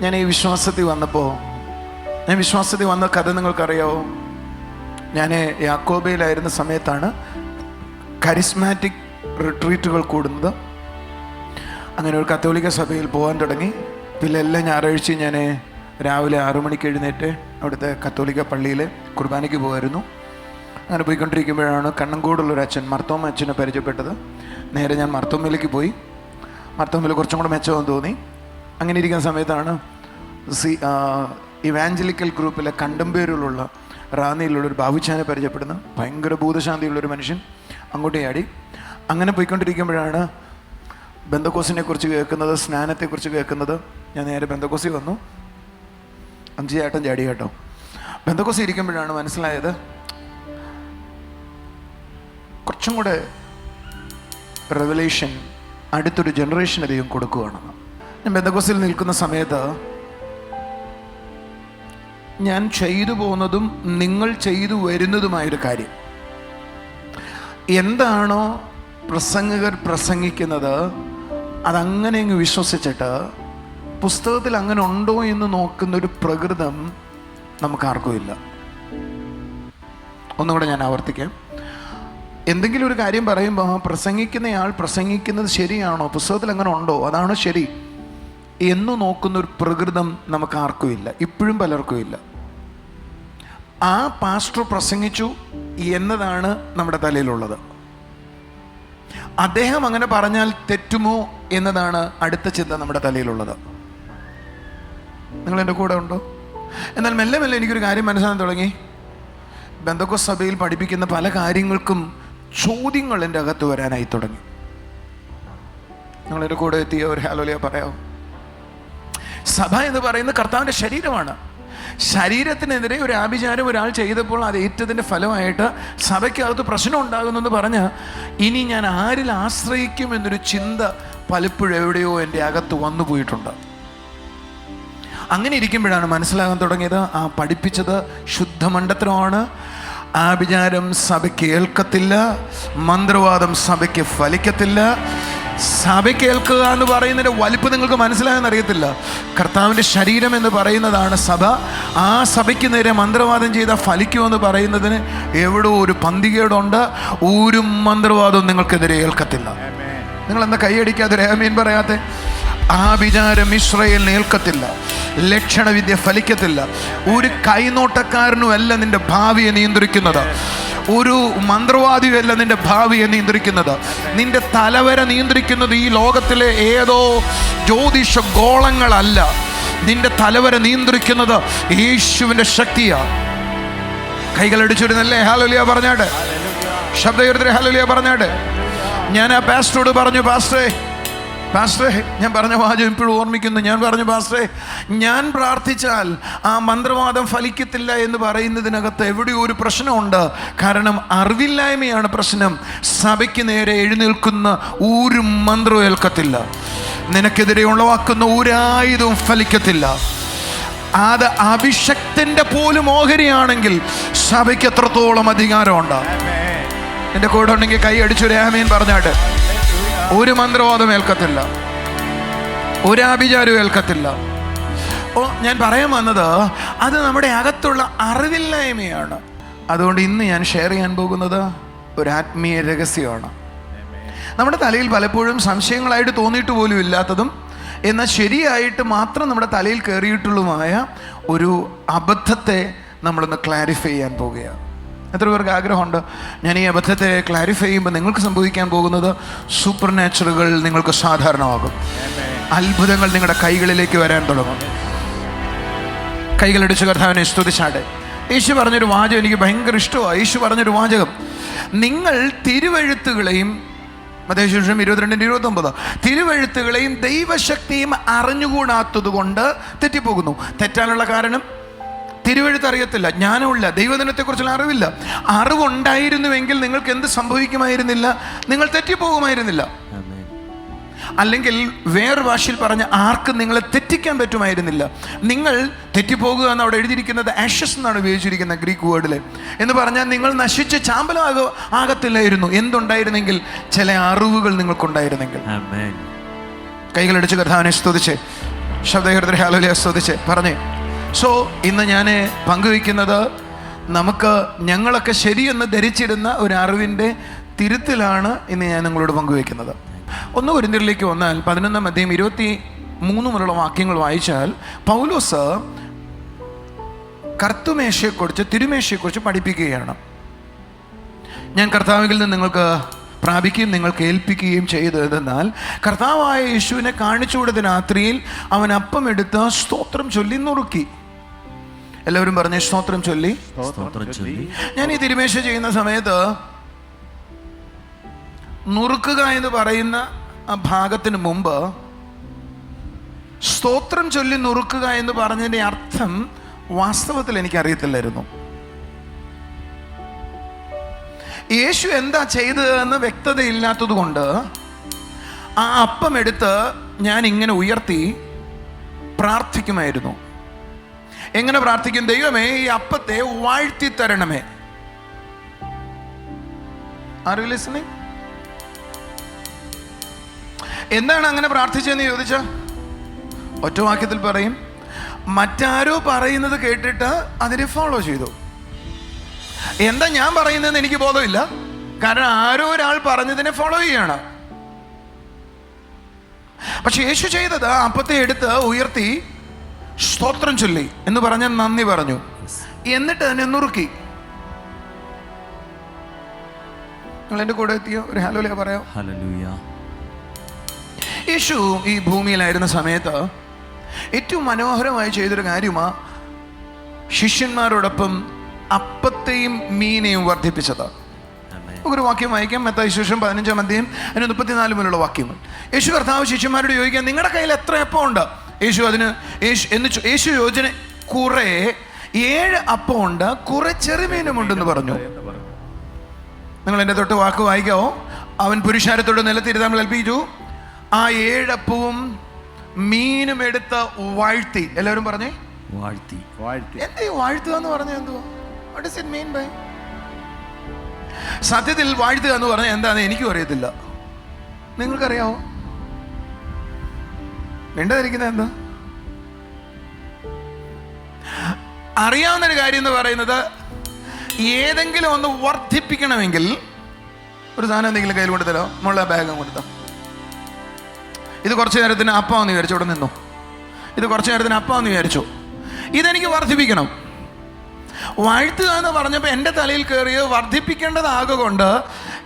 ഞാൻ ഈ വിശ്വാസത്തിൽ വന്നപ്പോൾ, ഞാൻ വിശ്വാസത്തിൽ വന്ന കഥ നിങ്ങൾക്കറിയാവോ? ഞാൻ യാക്കോബയിലായിരുന്ന സമയത്താണ് കരിസ്മാറ്റിക് റിട്രീറ്റുകൾ കൂടുന്നത്. അങ്ങനെ ഒരു കത്തോലിക്ക സഭയിൽ പോകാൻ തുടങ്ങി. പിന്നെ എല്ലാ ഞായറാഴ്ചയും ഞാൻ രാവിലെ 6 മണിക്ക് എഴുന്നേറ്റ് അവിടുത്തെ കത്തോലിക്ക പള്ളിയിൽ കുർബാനയ്ക്ക് പോകുമായിരുന്നു. അങ്ങനെ പോയിക്കൊണ്ടിരിക്കുമ്പോഴാണ് കണ്ണങ്കോടുള്ളൊരു അച്ഛൻ, മർത്തോമ അച്ഛനെ പരിചയപ്പെട്ടത്. നേരെ ഞാൻ മർത്തോമയിലേക്ക് പോയി. മർത്തോമയിൽ കുറച്ചും കൂടെ മെച്ചമെന്ന് തോന്നി. അങ്ങനെ ഇരിക്കുന്ന സമയത്താണ് ഇവാഞ്ചലിക്കൽ ഗ്രൂപ്പിലെ കണ്ടമ്പേരിലുള്ള റാന്നിയിലുള്ളൊരു ബാബുച്ചാനെ പരിചയപ്പെടുന്നത്. ഭയങ്കര ഭൂതശാന്തിയുള്ളൊരു മനുഷ്യൻ. അങ്ങോട്ട് ചാടി. അങ്ങനെ പോയിക്കൊണ്ടിരിക്കുമ്പോഴാണ് ബെന്തക്കോസിനെ കുറിച്ച് കേൾക്കുന്നത്, സ്നാനത്തെക്കുറിച്ച് കേൾക്കുന്നത്. ഞാൻ നേരെ ബെന്തക്കോസി വന്നു. 5 ചാട്ടം ചാടി കേട്ടോ. ബെന്തക്കോസി ഇരിക്കുമ്പോഴാണ് മനസ്സിലായത് കുറച്ചും കൂടെ റെവലേഷൻ അടുത്തൊരു ജനറേഷൻ അധികം കൊടുക്കുകയാണെന്ന്. ഞാൻ ബെന്തക്കോസിൽ നിൽക്കുന്ന സമയത്ത് ഞാൻ ചെയ്തു പോകുന്നതും നിങ്ങൾ ചെയ്തു വരുന്നതുമായൊരു കാര്യം, എന്താണോ പ്രസംഗകർ പ്രസംഗിക്കുന്നത് അതങ്ങനെ അങ്ങ് വിശ്വസിച്ചിട്ട് പുസ്തകത്തിൽ അങ്ങനെ ഉണ്ടോ എന്ന് നോക്കുന്നൊരു പ്രകൃതം നമുക്കാർക്കും ഇല്ല. ഒന്നുകൂടെ ഞാൻ ആവർത്തിക്കാം. എന്തെങ്കിലും ഒരു കാര്യം പറയുമ്പോൾ പ്രസംഗിക്കുന്നയാൾ പ്രസംഗിക്കുന്നത് ശരിയാണോ, പുസ്തകത്തിൽ അങ്ങനെ ഉണ്ടോ, അതാണോ ശരി എന്ന് നോക്കുന്നൊരു പ്രകൃതം നമുക്കാർക്കും ഇല്ല. ഇപ്പോഴും പലർക്കും ഇല്ല. ആ പാസ്റ്റർ പ്രസംഗിച്ചു എന്നതാണ് നമ്മുടെ തലയിലുള്ളത്. അദ്ദേഹം അങ്ങനെ പറഞ്ഞാൽ തെറ്റുമോ എന്നതാണ് അടുത്ത ചിന്ത നമ്മുടെ തലയിലുള്ളത്. നിങ്ങൾ എൻ്റെ കൂടെ ഉണ്ടോ? എന്നാൽ മെല്ലെ മെല്ലെ എനിക്കൊരു കാര്യം മനസ്സിലാക്കാൻ തുടങ്ങി. ബെന്തക്കോസ് സഭയിൽ പഠിപ്പിക്കുന്ന പല കാര്യങ്ങൾക്കും ചോദ്യങ്ങൾ എൻ്റെ അകത്ത് വരാനായി തുടങ്ങി. നിങ്ങളെൻ്റെ കൂടെ എത്തിയ ഒരു ഹല്ലേലൂയ പറയാമോ? സഭ എന്ന് പറയുന്നത് കർത്താവിൻ്റെ ശരീരമാണ്. ശരീരത്തിനെതിരെ ഒരു ആഭിചാരം ഒരാൾ ചെയ്തപ്പോൾ അത് ഏറ്റതിൻ്റെ ഫലമായിട്ട് സഭയ്ക്കകത്ത് പ്രശ്നം ഉണ്ടാകുന്നെന്ന് പറഞ്ഞ് ഇനി ഞാൻ ആരിൽ ആശ്രയിക്കും എന്നൊരു ചിന്ത പലപ്പോഴും എവിടെയോ എൻ്റെ അകത്ത് വന്നു പോയിട്ടുണ്ട്. അങ്ങനെ ഇരിക്കുമ്പോഴാണ് മനസ്സിലാകാൻ തുടങ്ങിയത് ആ പഠിപ്പിച്ചത് ശുദ്ധമണ്ടത്തരമാണ്. ആഭിചാരം സഭയ്ക്ക് ഏൽക്കത്തില്ല, മന്ത്രവാദം സഭയ്ക്ക് ഫലിക്കത്തില്ല. സഭ കേൾക്കുക എന്ന് പറയുന്നതിൻ്റെ വലിപ്പം നിങ്ങൾക്ക് മനസ്സിലാകാൻ അറിയത്തില്ല. കർത്താവിൻ്റെ ശരീരം എന്ന് പറയുന്നതാണ് സഭ. ആ സഭയ്ക്ക് നേരെ മന്ത്രവാദം ചെയ്താൽ ഫലിക്കുമെന്ന് പറയുന്നതിന് എവിടോ ഒരു പന്തികേടുണ്ട്. ഒരു മന്ത്രവാദവും നിങ്ങൾക്കെതിരെ ഏൽക്കത്തില്ല. നിങ്ങളെന്താ കൈയടിക്കാതെ ആമീൻ പറയാത്തെ? ആഭിചാരം ഇസ്രായേലിന് ഏൽക്കത്തില്ല, ലക്ഷണവിദ്യ ഫലിക്കത്തില്ല. ഒരു കൈനോട്ടക്കാരനുമല്ല നിന്റെ ഭാവിയെ നിയന്ത്രിക്കുന്നത്. ഒരു മന്ത്രവാദിയല്ല നിന്റെ ഭാവിയെ നിയന്ത്രിക്കുന്നത്. നിന്റെ തലവര നിയന്ത്രിക്കുന്നത് ഈ ലോകത്തിലെ ഏതോ ജ്യോതിഷ ഗോളങ്ങളല്ല. നിന്റെ തലവര നിയന്ത്രിക്കുന്നത് യേശുവിൻ്റെ ശക്തിയാണ്. കൈകളടിച്ചിരുന്നല്ലേ ഹല്ലേലൂയ പറഞ്ഞാട്? ശബ്ദം ഹല്ലേലൂയ പറഞ്ഞാട്? ഞാൻ ആ പാസ്റ്ററോട് പറഞ്ഞു, പാസ്റ്ററെ ഞാൻ പറഞ്ഞ വാചകം ഇപ്പോഴും ഓർമ്മിക്കുന്നു. ഞാൻ പറഞ്ഞു, പാസ്റ്ററെ ഞാൻ പ്രാർത്ഥിച്ചാൽ ആ മന്ത്രവാദം ഫലിക്കത്തില്ല എന്ന് പറയുന്നതിനകത്ത് എവിടെയോ ഒരു പ്രശ്നമുണ്ട്. കാരണം അറിവില്ലായ്മയാണ് പ്രശ്നം. സഭയ്ക്ക് നേരെ എഴുന്നേൽക്കുന്ന ഒരു മന്ത്രവും ഏൽക്കത്തില്ല. നിനക്കെതിരെ ഉളവാക്കുന്ന ഒരായുധവും ഫലിക്കത്തില്ല. അത് അഭിഷക്തൻ്റെ പോലും ഓഹരിയാണെങ്കിൽ സഭയ്ക്ക് എത്രത്തോളം അധികാരമുണ്ട്? എൻ്റെ കൂടെ ഉണ്ടെങ്കിൽ കൈ അടിച്ചൊരു ആമേൻ പറഞ്ഞാട്ട്. ഒരു മന്ത്രവാദം ഏൽക്കത്തില്ല, ഒരു ആഭിചാരവും ഏൽക്കത്തില്ല. ഞാൻ പറയാൻ വന്നത് അത് നമ്മുടെ അകത്തുള്ള അറിവില്ലായ്മയാണ്. അതുകൊണ്ട് ഇന്ന് ഞാൻ ഷെയർ ചെയ്യാൻ പോകുന്നത് ഒരു ആത്മീയ രഹസ്യമാണ്. നമ്മുടെ തലയിൽ പലപ്പോഴും സംശയങ്ങളായിട്ട് തോന്നിയിട്ട് പോലും ഇല്ലാത്തതും എന്നാൽ ശരിയായിട്ട് മാത്രം നമ്മുടെ തലയിൽ കയറിയിട്ടുള്ളതുമായ ഒരു അബദ്ധത്തെ നമ്മളൊന്ന് ക്ലാരിഫൈ ചെയ്യാൻ പോവുകയാണ്. എത്ര പേർക്ക് ആഗ്രഹമുണ്ട് ഞാൻ ഈ അബദ്ധത്തെ ക്ലാരിഫൈ ചെയ്യുമ്പോൾ നിങ്ങൾക്ക് സംഭവിക്കാൻ പോകുന്നത് സൂപ്പർ നാച്ചുറലുകൾ നിങ്ങൾക്ക് സാധാരണമാകും. അത്ഭുതങ്ങൾ നിങ്ങളുടെ കൈകളിലേക്ക് വരാൻ തുടങ്ങും. കൈകളടിച്ച് കർത്താവിനെ സ്തുതിച്ചാട്. യേശു പറഞ്ഞൊരു വാചകം എനിക്ക് ഭയങ്കര ഇഷ്ടമാണ്. യേശു പറഞ്ഞൊരു വാചകം, നിങ്ങൾ തിരുവെഴുത്തുകളെയും, മത്തായി സുവിശേഷം 22:29, തിരുവെഴുത്തുകളെയും ദൈവശക്തിയും അറിഞ്ഞുകൂടാത്തത് കൊണ്ട് തെറ്റിപ്പോകുന്നു. തെറ്റാനുള്ള കാരണം തിരുവെഴുത്ത് അറിയത്തില്ല, ജ്ഞാനമില്ല, ദൈവദിനത്തെക്കുറിച്ചുള്ള അറിവില്ല. അറിവുണ്ടായിരുന്നുവെങ്കിൽ നിങ്ങൾക്ക് എന്ത് സംഭവിക്കുമായിരുന്നില്ല? നിങ്ങൾ തെറ്റിപ്പോകുമായിരുന്നില്ല. അല്ലെങ്കിൽ വേറൊരു ഭാഷയിൽ പറഞ്ഞ ആർക്കും നിങ്ങളെ തെറ്റിക്കാൻ പറ്റുമായിരുന്നില്ല. നിങ്ങൾ തെറ്റിപ്പോകുക എന്ന് അവിടെ എഴുതിയിരിക്കുന്നത് ആഷസ് എന്നാണ് ഉപയോഗിച്ചിരിക്കുന്നത് ഗ്രീക്ക് വേർഡിൽ. എന്ന് പറഞ്ഞാൽ നിങ്ങൾ നശിച്ച് ആകത്തില്ലായിരുന്നു. എന്തുണ്ടായിരുന്നെങ്കിൽ? ചില അറിവുകൾ നിങ്ങൾക്കുണ്ടായിരുന്നെങ്കിൽ. കൈകളടിച്ച് കർത്താവിനെ സ്തുതിച്ച് ശബ്ദഹൃദയ ഹല്ലേലൂയ സ്തുതിച്ച് പറഞ്ഞേ. സോ ഇന്ന് ഞാൻ പങ്കുവയ്ക്കുന്നത് ഞങ്ങളൊക്കെ ശരിയെന്ന് ധരിച്ചിരുന്ന ഒരു അറിവിൻ്റെ തിരുത്തലാണ് ഇന്ന് ഞാൻ നിങ്ങളോട് പങ്കുവയ്ക്കുന്നത്. 1 കൊരിന്ത്യരിലേക്ക് വന്നാൽ 11-ാം അധ്യായം 23 മുതലുള്ള വാക്യങ്ങൾ വായിച്ചാൽ പൗലോസ് കർത്തുമേശയെക്കുറിച്ച് തിരുമേശയെക്കുറിച്ച് പഠിപ്പിക്കുകയാണ്. ഞാൻ കർത്താവിൽ നിന്ന് നിങ്ങൾക്ക് പ്രാപിക്കുകയും നിങ്ങൾക്ക് ഏൽപ്പിക്കുകയും ചെയ്തതെന്നാൽ കർത്താവായ യേശുവിനെ കാണിച്ചു കൊടുത്ത രാത്രിയിൽ അവൻ അപ്പം എടുത്ത് സ്തോത്രം ചൊല്ലി നുറുക്കി. എല്ലാവരും പറഞ്ഞ സ്തോത്രം ചൊല്ലി. ഞാൻ ഈ തിരുമേശ ചെയ്യുന്ന സമയത്ത് നുറുക്കുക എന്ന് പറയുന്ന ആ ഭാഗത്തിന് മുമ്പ് സ്തോത്രം ചൊല്ലി നുറുക്കുക എന്ന് പറഞ്ഞതിൻ്റെ അർത്ഥം വാസ്തവത്തിൽ എനിക്കറിയത്തില്ലായിരുന്നു. യേശു എന്താ ചെയ്തതെന്ന് വ്യക്തതയില്ലാത്തത് കൊണ്ട് ആ അപ്പം എടുത്ത് ഞാൻ ഇങ്ങനെ ഉയർത്തി പ്രാർത്ഥിക്കുമായിരുന്നു. എങ്ങനെ പ്രാർത്ഥിക്കും? ദൈവമേ, ഈ അപ്പത്തെ വാഴ്ത്തി തരണമേ. Are you listening? എന്താണ് അങ്ങനെ പ്രാർത്ഥിച്ചതെന്ന് ചോദിച്ച ഒറ്റ വാക്യത്തിൽ പറയും, മറ്റാരോ പറയുന്നത് കേട്ടിട്ട് അതിനെ ഫോളോ ചെയ്തു. എന്താ ഞാൻ പറയുന്നതെന്ന് എനിക്ക് ബോധമില്ല, കാരണം ആരോ ഒരാൾ പറഞ്ഞതിനെ ഫോളോ ചെയ്യാണ്. പക്ഷെ യേശു ചെയ്തത് അപ്പത്തെ എടുത്ത് ഉയർത്തി സ്തോത്രം ചൊല്ലി എന്ന് പറഞ്ഞ നന്ദി പറഞ്ഞു, എന്നിട്ട് തന്നെ നുറുക്കി. നിങ്ങൾ എൻ്റെ കൂടെ എത്തിയോ? ഒരു ഹല്ലേലൂയ പറയാം. യേശു ഈ ഭൂമിയിലായിരുന്ന സമയത്ത് ഏറ്റവും മനോഹരമായി ചെയ്തൊരു കാര്യമാണ് ശിഷ്യന്മാരോടൊപ്പം അപ്പത്തെയും മീനെയും വർദ്ധിപ്പിച്ചത്. ഒരു വാക്യം വായിക്കാം, മത്തായി സുവിശേഷം 15-ാം അധ്യായം 34 മുതലുള്ള വാക്യങ്ങൾ. യേശു കർത്താവ് ശിഷ്യന്മാരോട് ചോദിക്കാം, നിങ്ങളുടെ കയ്യിൽ എത്ര അപ്പം ഉണ്ട്? യേശു യോജന കുറെ 7 അപ്പം ഉണ്ട്, കുറെ ചെറുമീനുമുണ്ടെന്ന് പറഞ്ഞു. നിങ്ങൾ എൻ്റെ തൊട്ട് വാക്ക് വായിക്കാവോ? അവൻ പുരുഷാരത്തോട് നിലത്തിരുത്താൻ കൽപ്പിച്ചു, ആ 7 അപ്പവും മീനും എടുത്ത് വാഴ്ത്തി. എല്ലാവരും പറഞ്ഞേ വാഴ്ത്തി. എന്താ വാഴ്ത്തുക എന്ന് പറഞ്ഞാൽ എന്തുവാ? What does it mean by? സത്യത്തിൽ വാഴ്ത്തുക എന്ന് പറഞ്ഞാൽ എന്താണെന്ന് എനിക്കും അറിയത്തില്ല. നിങ്ങൾക്കറിയാവോ? വേണ്ടതിരിക്കുന്നത് എന്താ? അറിയാവുന്നൊരു കാര്യം എന്ന് പറയുന്നത്, ഏതെങ്കിലും ഒന്ന് വർദ്ധിപ്പിക്കണമെങ്കിൽ ഒരു സാധനം എന്തെങ്കിലും കയ്യിൽ കൊടുത്തല്ലോ, മുള്ള ബാഗ് കൊടുത്തോ. ഇത് കുറച്ച് നേരത്തിന് അപ്പാന്ന് വിചാരിച്ചു, ഇവിടെ നിന്നു. ഇത് കുറച്ച് നേരത്തിന് അപ്പാന്ന് വിചാരിച്ചു, ഇതെനിക്ക് വർദ്ധിപ്പിക്കണം. വാഴ്ത്തുക എന്ന് പറഞ്ഞപ്പോൾ എൻ്റെ തലയിൽ കയറിയ വർദ്ധിപ്പിക്കേണ്ടതാകൊണ്ട്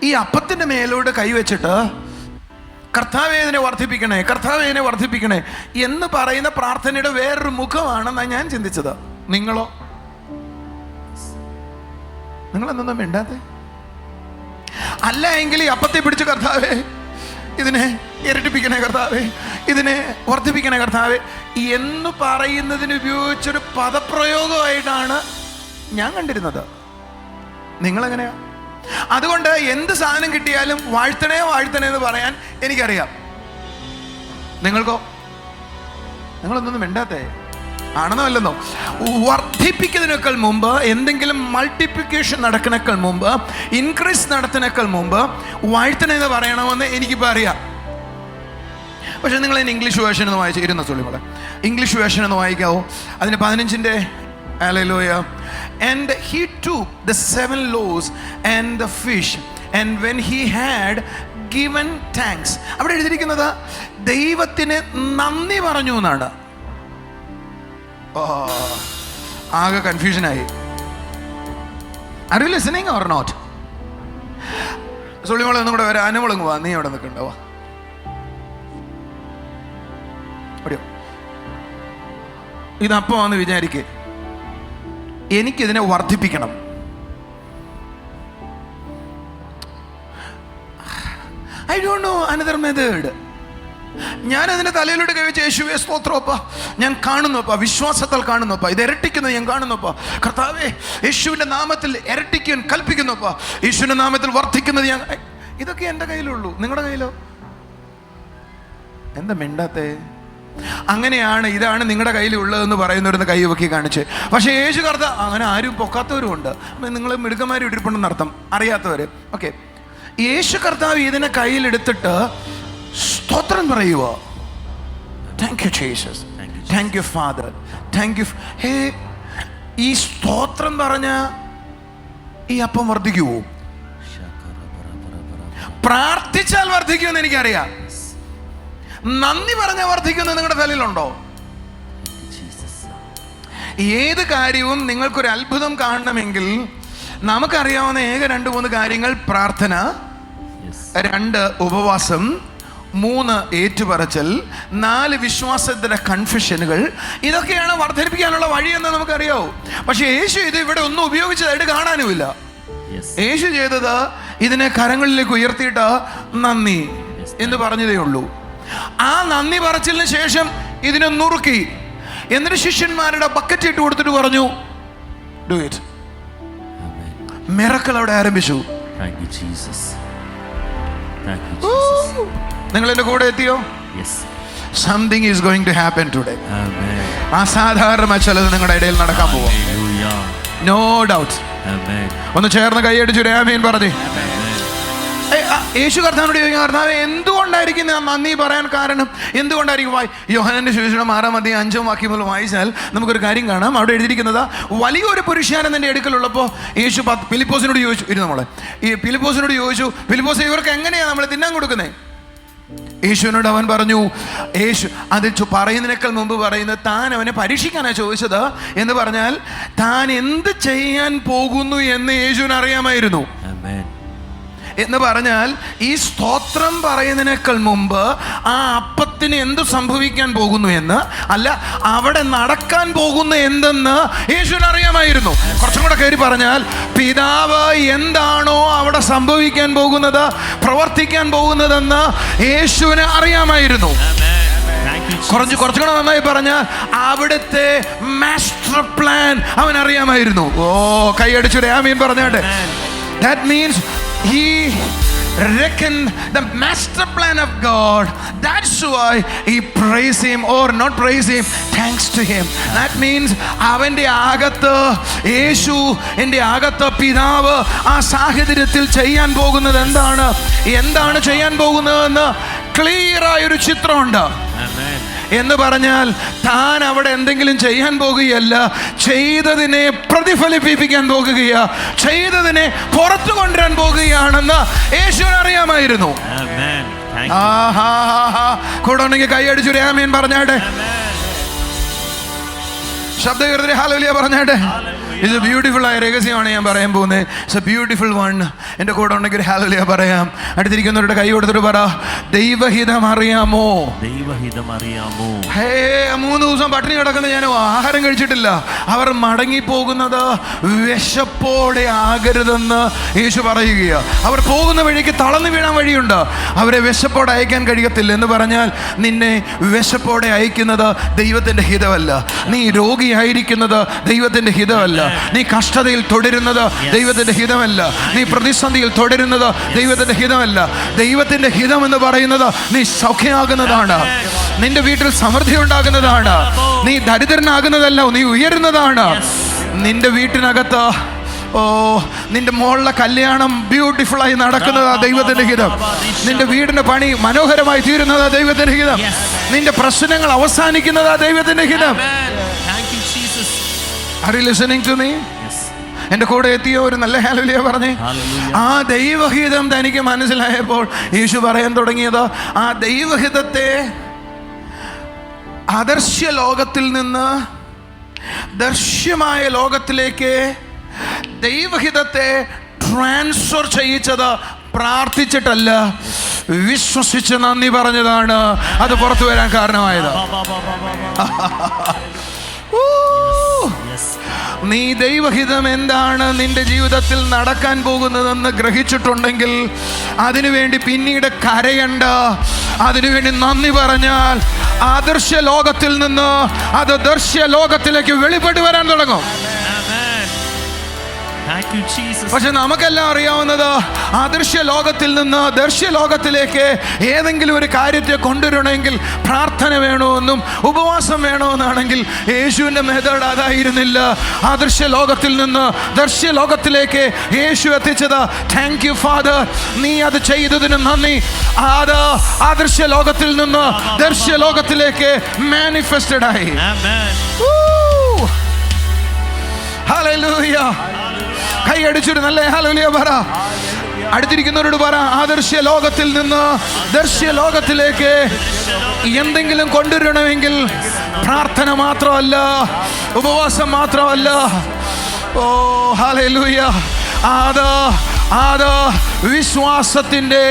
ഈ അപ്പത്തിൻ്റെ മേലോട്ട് കൈവച്ചിട്ട് കർത്താവേദിനെ വർദ്ധിപ്പിക്കണേ, കർത്താവേദിനെ വർദ്ധിപ്പിക്കണേ എന്ന് പറയുന്ന പ്രാർത്ഥനയുടെ വേറൊരു മുഖമാണെന്നാണ് ഞാൻ ചിന്തിച്ചത്. നിങ്ങളോ? നിങ്ങളെന്തൊന്നും വേണ്ടാതെ? അല്ല എങ്കിൽ ഈ അപ്പത്തെ പിടിച്ച് കർത്താവേ ഇതിനെ ഇരട്ടിപ്പിക്കണേ കർത്താവേ, ഇതിനെ വർദ്ധിപ്പിക്കണേ കർത്താവേ എന്ന് പറയുന്നതിന് ഉപയോഗിച്ചൊരു പദപ്രയോഗമായിട്ടാണ് ഞാൻ കണ്ടിരുന്നത്. നിങ്ങളെങ്ങനെയാ? അതുകൊണ്ട് എന്ത് സാധനം കിട്ടിയാലും വാഴ്ത്തണേ വാഴ്ത്തണേ എന്ന് പറയാൻ എനിക്കറിയാം. നിങ്ങൾക്കോ? നിങ്ങളൊന്നും വേണ്ടാത്തേ ആണെന്നോ അല്ലെന്നോ? വർദ്ധിപ്പിക്കുന്നതിനേക്കാൾ മുമ്പ്, എന്തെങ്കിലും മൾട്ടിപ്ലിക്കേഷൻ നടക്കുന്നേക്കാൾ മുമ്പ്, ഇൻക്രീസ് നടത്തുന്നേക്കാൾ മുമ്പ് വാഴ്ത്തണെന്ന് പറയണമെന്ന് എനിക്കിപ്പോൾ അറിയാം. പക്ഷെ നിങ്ങൾ അതിന് ഇംഗ്ലീഷ് വേർഷൻ ഒന്ന് വായിച്ചു ഇരുന്ന സുള്ളിമോളെ, ഇംഗ്ലീഷ് വേർഷൻ ഒന്ന് വായിക്കാവോ? അതിന് 15-ന്റെ hallelujah. And he took the 7 loaves and the fish, and when he had given thanks, അവിടെ എഴുതിയിരിക്കുന്നത് ദൈവത്തിന് നന്ദി പറഞ്ഞു എന്നാണ്. ആകെ കൺഫ്യൂഷനായി. Are you listening or not? സുള്ളിമോളെ ഒന്നും കൂടെ വരാം, അനുമുളങ്ങ് പോവാ, നീ അവിടെ നിൽക്കണ്ടാവാ. ഇതപ്പമാണെന്ന് വിചാരിക്കേ, എനിക്കിതിനെ വർദ്ധിപ്പിക്കണം. I don't know another method. ഞാൻ അതിൻ്റെ തലയിലോട്ട് കഴിച്ച് യേശുവേ സ്തോത്രമപ്പ, ഞാൻ കാണുന്നപ്പ, വിശ്വാസത്താൽ കാണുന്നപ്പ, ഇത് ഇരട്ടിക്കുന്നത് ഞാൻ കാണുന്നപ്പ. കർത്താവേ, യേശുവിൻ്റെ നാമത്തിൽ ഇരട്ടിക്കാൻ കൽപ്പിക്കുന്നപ്പ, യേശുവിൻ്റെ നാമത്തിൽ വർദ്ധിക്കുന്നത് ഞാൻ. ഇതൊക്കെ എൻ്റെ കയ്യിലുള്ളൂ. നിങ്ങളുടെ കയ്യിലോ? എന്താ മിണ്ടാത്തേ? അങ്ങനെയാണ്, ഇതാണ് നിങ്ങളുടെ കയ്യിലുള്ളതെന്ന് പറയുന്നവരെന്ന് കൈ വെക്കി കാണിച്ച്. പക്ഷേ യേശു കർത്താവ് അങ്ങനെ ആരും പൊക്കാത്തവരും ഉണ്ട്. നിങ്ങൾ മിടുക്കന്മാർ ഇട്ടിരിപ്പുണ്ടെന്ന് അർത്ഥം, അറിയാത്തവർ. ഓക്കെ, യേശു കർത്താവ് ഇതിനെ കയ്യിലെടുത്തിട്ട് സ്തോത്രം പറയുക. Thank you Jesus, thank you father, thank you. Hey, ഈ സ്തോത്രം പറഞ്ഞ ഈ അപ്പം വർദ്ധിക്കുവോ? പ്രാർത്ഥിച്ചാൽ വർദ്ധിക്കുമെന്ന് എനിക്കറിയാം. നന്ദി പറഞ്ഞ വർദ്ധിക്കുമെന്ന് നിങ്ങളുടെ തലയിലുണ്ടോ? ഏത് കാര്യവും നിങ്ങൾക്കൊരു അത്ഭുതം കാണണമെങ്കിൽ നമുക്കറിയാവുന്ന ഏക 2-3 കാര്യങ്ങൾ: പ്രാർത്ഥന, 2 ഉപവാസം, 3 ഏറ്റുപറച്ചൽ, 4 വിശ്വാസത്തിന്റെ കൺഫെഷനുകൾ. ഇതൊക്കെയാണ് വർദ്ധിപ്പിക്കാനുള്ള വഴിയെന്ന് നമുക്കറിയാവൂ. പക്ഷെ യേശു ഇത് ഇവിടെ ഒന്നും ഉപയോഗിച്ചതായിട്ട് കാണാനുമില്ല. യേശു ചെയ്തത് ഇതിനെ കരങ്ങളിലേക്ക് ഉയർത്തിയിട്ട് നന്ദി എന്ന് പറഞ്ഞതേ ഉള്ളൂ. ആ നന്ദി പറച്ചിലിന് ശേഷം ഇതിനെ നുറുക്കി, എന്നിട്ട് ശിഷ്യന്മാരുടെ ബക്കറ്റ് ഇട്ട് കൊടുത്തിട്ട് പറഞ്ഞു, ഡു ഇറ്റ്. മിറക്കിൾ അവിടെ ആരംഭിച്ചു. നിങ്ങൾ എന്റെ കൂടെ എത്തിയോ? Something is going to happen today. അസാധാരണ ചിലത് നിങ്ങളുടെ ഇടയിൽ നടക്കാൻ പോവാം. No doubt. ഒന്ന് ചേർന്ന് കൈയടിച്ചു ആമേൻ പറഞ്ഞേ. യേശു കർത്താവിനോട് ചോദിക്കുക, കർത്താവേ എന്തുകൊണ്ടായിരിക്കും ഞാൻ നന്ദി പറയാൻ കാരണം? എന്തുകൊണ്ടായിരിക്കും? യോഹന്നാന്റെ സുവിശേഷം 6:5 മുതൽ വായിച്ചാൽ നമുക്കൊരു കാര്യം കാണാം. അവിടെ എഴുതിയിരിക്കുന്നത്, വലിയൊരു പുരുഷാരം എൻ്റെ അടുക്കലുള്ളപ്പോൾ യേശു ഫിലിപ്പോസിനോട് ചോദിച്ചു. ഫിലിപ്പോസിനോട് ചോദിച്ചു, ഫിലിപ്പോസ്, ഇവർക്ക് എങ്ങനെയാണ് നമ്മൾ തിന്നാൻ കൊടുക്കുന്നത്? യേശുവിനോട് അവൻ പറഞ്ഞു, യേശു അത് പറയുന്നതിനേക്കാൾ മുമ്പ് പറയുന്നത്, താൻ അവനെ പരീക്ഷിക്കാനാണ് ചോദിച്ചത് എന്ന് പറഞ്ഞാൽ താൻ എന്ത് ചെയ്യാൻ പോകുന്നു എന്ന് യേശുവിന് അറിയാമായിരുന്നു. എന്ന് പറഞ്ഞാൽ ഈ സ്തോത്രം പറയുന്നതിനേക്കാൾ മുമ്പ് ആ അപ്പത്തിന് എന്ത് സംഭവിക്കാൻ പോകുന്നു എന്ന്, അല്ല അവിടെ നടക്കാൻ പോകുന്ന എന്തെന്ന് യേശുവിന് അറിയാമായിരുന്നു. കുറച്ചും കൂടെ കയറി പറഞ്ഞാൽ, പിതാവ് എന്താണോ അവിടെ സംഭവിക്കാൻ പോകുന്നത്, പ്രവർത്തിക്കാൻ പോകുന്നതെന്ന് യേശുവിന് അറിയാമായിരുന്നു. കുറച്ചുകൂടെ നന്നായി പറഞ്ഞാൽ, അവിടുത്തെ മാസ്റ്റർ പ്ലാൻ അവൻ അറിയാമായിരുന്നു. ഓ, കൈയടിച്ചു ആമീൻ പറഞ്ഞാട്ടെ. That means he reckoned the master plan of God. That's why he praised him, or not praised him, thanks to him. That means അവൻ്റെ അകത്ത് യേശു, എൻ്റെ അകത്ത് പിതാവ് ആ സാഹചര്യത്തിൽ ചെയ്യാൻ പോകുന്നത് എന്താണ് ചെയ്യാൻ പോകുന്നതെന്ന് ക്ലിയർ ആയൊരു ചിത്രമുണ്ട്. എന്ന് പറഞ്ഞാൽ താൻ അവിടെ എന്തെങ്കിലും ചെയ്യാൻ പോകുകയല്ല, ചെയ്തതിനെ പ്രതിഫലിപ്പിക്കാൻ പോകുകയാ, ചെയ്തതിനെ പുറത്തു കൊണ്ടുവരാൻ പോകുകയാണെന്ന് യേശുവിന് അറിയാമായിരുന്നു. കൂടെ ഉണ്ടെങ്കിൽ കൈയടിച്ചു ആമേൻ പറഞ്ഞാട്ടെ. ശബ്ദം ഉയർത്തി ഹല്ലേലൂയ പറഞ്ഞാട്ടെ. ഇറ്റ്സ് എ ബ്യൂട്ടിഫുൾ ആയ രഹസ്യമാണ് ഞാൻ പറയാൻ പോകുന്നത്. It's A beautiful one. എൻ്റെ കൂടെ ഉണ്ടെങ്കിൽ ഹല്ലേലൂയ പറയാം. അടുത്തിരിക്കുന്നവരുടെ കൈ കൊടുത്തിട്ട് പറ, ദൈവഹിതം അറിയാമോ? ദൈവഹിതം അറിയാമോ? 3 ദിവസം പട്ടിണി കിടക്കുന്ന ഞാൻ ആഹാരം കഴിച്ചിട്ടില്ല. അവർ മടങ്ങിപ്പോകുന്നത് വിശപ്പോടെ ആകരുതെന്ന് യേശു പറയുകയാണ്. അവർ പോകുന്ന വഴിക്ക് തളർന്നു വീഴാൻ വഴിയുണ്ട്. അവരെ വിശപ്പോടെ അയക്കാൻ കഴിയത്തില്ല. എന്ന് പറഞ്ഞാൽ നിന്നെ വിശപ്പോടെ അയക്കുന്നത് ദൈവത്തിൻ്റെ ഹിതമല്ല. നീ രോഗിയായിരിക്കുന്നത് ദൈവത്തിൻ്റെ ഹിതമല്ല. നീ കഷ്ടതയിൽ തുടരുന്നത് ദൈവത്തിന്റെ ഹിതമല്ല. നീ പ്രതിസന്ധിയിൽ തുടരുന്നത് ദൈവത്തിന്റെ ഹിതമല്ല. ദൈവത്തിന്റെ ഹിതം എന്ന് പറയുന്നത് നീ സൗഖ്യമാകുന്നതാണ്, നിന്റെ വീട്ടിൽ സമൃദ്ധി ഉണ്ടാകുന്നതാണ്, നീ ദരിദ്രനാകുന്നതല്ല, നീ ഉയരുന്നതാണ്. നിന്റെ വീട്ടിനകത്ത് നിന്റെ മോളുടെ കല്യാണം ബ്യൂട്ടിഫുൾ ആയി നടക്കുന്നതാ ദൈവത്തിന്റെ ഹിതം. നിന്റെ വീടിന്റെ പണി മനോഹരമായി തീരുന്നതാ ദൈവത്തിന്റെ ഹിതം. നിന്റെ പ്രശ്നങ്ങൾ അവസാനിക്കുന്നതാ ദൈവത്തിന്റെ ഹിതം. Are you listening to me? Yes. എൻ്റെ കൂടെ എത്തിയോ? ഒരു നല്ല ഹല്ലേലൂയ പറഞ്ഞേ. ആ ദൈവഹിതം തനിക്ക് മനസ്സിലായപ്പോൾ യേശു പറയാൻ തുടങ്ങിയത്, ആ ദൈവഹിതത്തെ അദർശ്യ ലോകത്തിൽ നിന്ന് ദർശ്യമായ ലോകത്തിലേക്ക് ദൈവഹിതത്തെ ട്രാൻസ്ഫർ ചെയ്യിച്ചത് പ്രാർത്ഥിച്ചിട്ടല്ല, വിശ്വസിച്ച് നന്ദി പറഞ്ഞതാണ് അത് പുറത്തു വരാൻ കാരണമായത്. നീ ദൈവഹിതം എന്താണ് നിന്റെ ജീവിതത്തിൽ നടക്കാൻ പോകുന്നതെന്ന് ഗ്രഹിച്ചിട്ടുണ്ടെങ്കിൽ അതിനുവേണ്ടി പിന്നീട് കരയണ്ട, അതിനുവേണ്ടി നന്ദി പറഞ്ഞാൽ അദൃശ്യ ലോകത്തിൽ നിന്ന് അത് ദൃശ്യ ലോകത്തിലേക്ക് വെളിപ്പെട്ട് വരാൻ തുടങ്ങും. പക്ഷെ നമുക്കെല്ലാം അറിയാവുന്നത് അദൃശ്യ ലോകത്തിൽ നിന്ന് ദൃശ്യ ലോകത്തിലേക്ക് ഏതെങ്കിലും ഒരു കാര്യത്തെ കൊണ്ടുവരണമെങ്കിൽ പ്രാർത്ഥന വേണമെന്നും ഉപവാസം വേണമെന്നാണെങ്കിൽ യേശുവിൻ്റെ മെത്തേഡ് അതായിരുന്നില്ല. അദൃശ്യ ലോകത്തിൽ നിന്ന് ദൃശ്യ ലോകത്തിലേക്ക് യേശു എത്തിച്ചത്. താങ്ക് യു ഫാദർ, നീ അത് ചെയ്തതിന് നന്ദി. അത് അദൃശ്യ ലോകത്തിൽ നിന്ന് ദൃശ്യ ലോകത്തിലേക്ക് മാനിഫെസ്റ്റഡ് ആയി. ഹല്ലേലൂയ. കൈ അടിച്ചൊരു നല്ല ഹല്ലേലൂയ പറ. അടുത്തിരിക്കുന്നവരോട് പറ, ആദർശ്യ ലോകത്തിൽ നിന്ന് ദർശ്യ ലോകത്തിലേക്ക് എന്തെങ്കിലും കൊണ്ടുവരണമെങ്കിൽ പ്രാർത്ഥന മാത്രമല്ല, ഉപവാസം മാത്രമല്ല. ഓ ഹല്ലേലൂയ. അത് വിശ്വാസത്തിന്റെ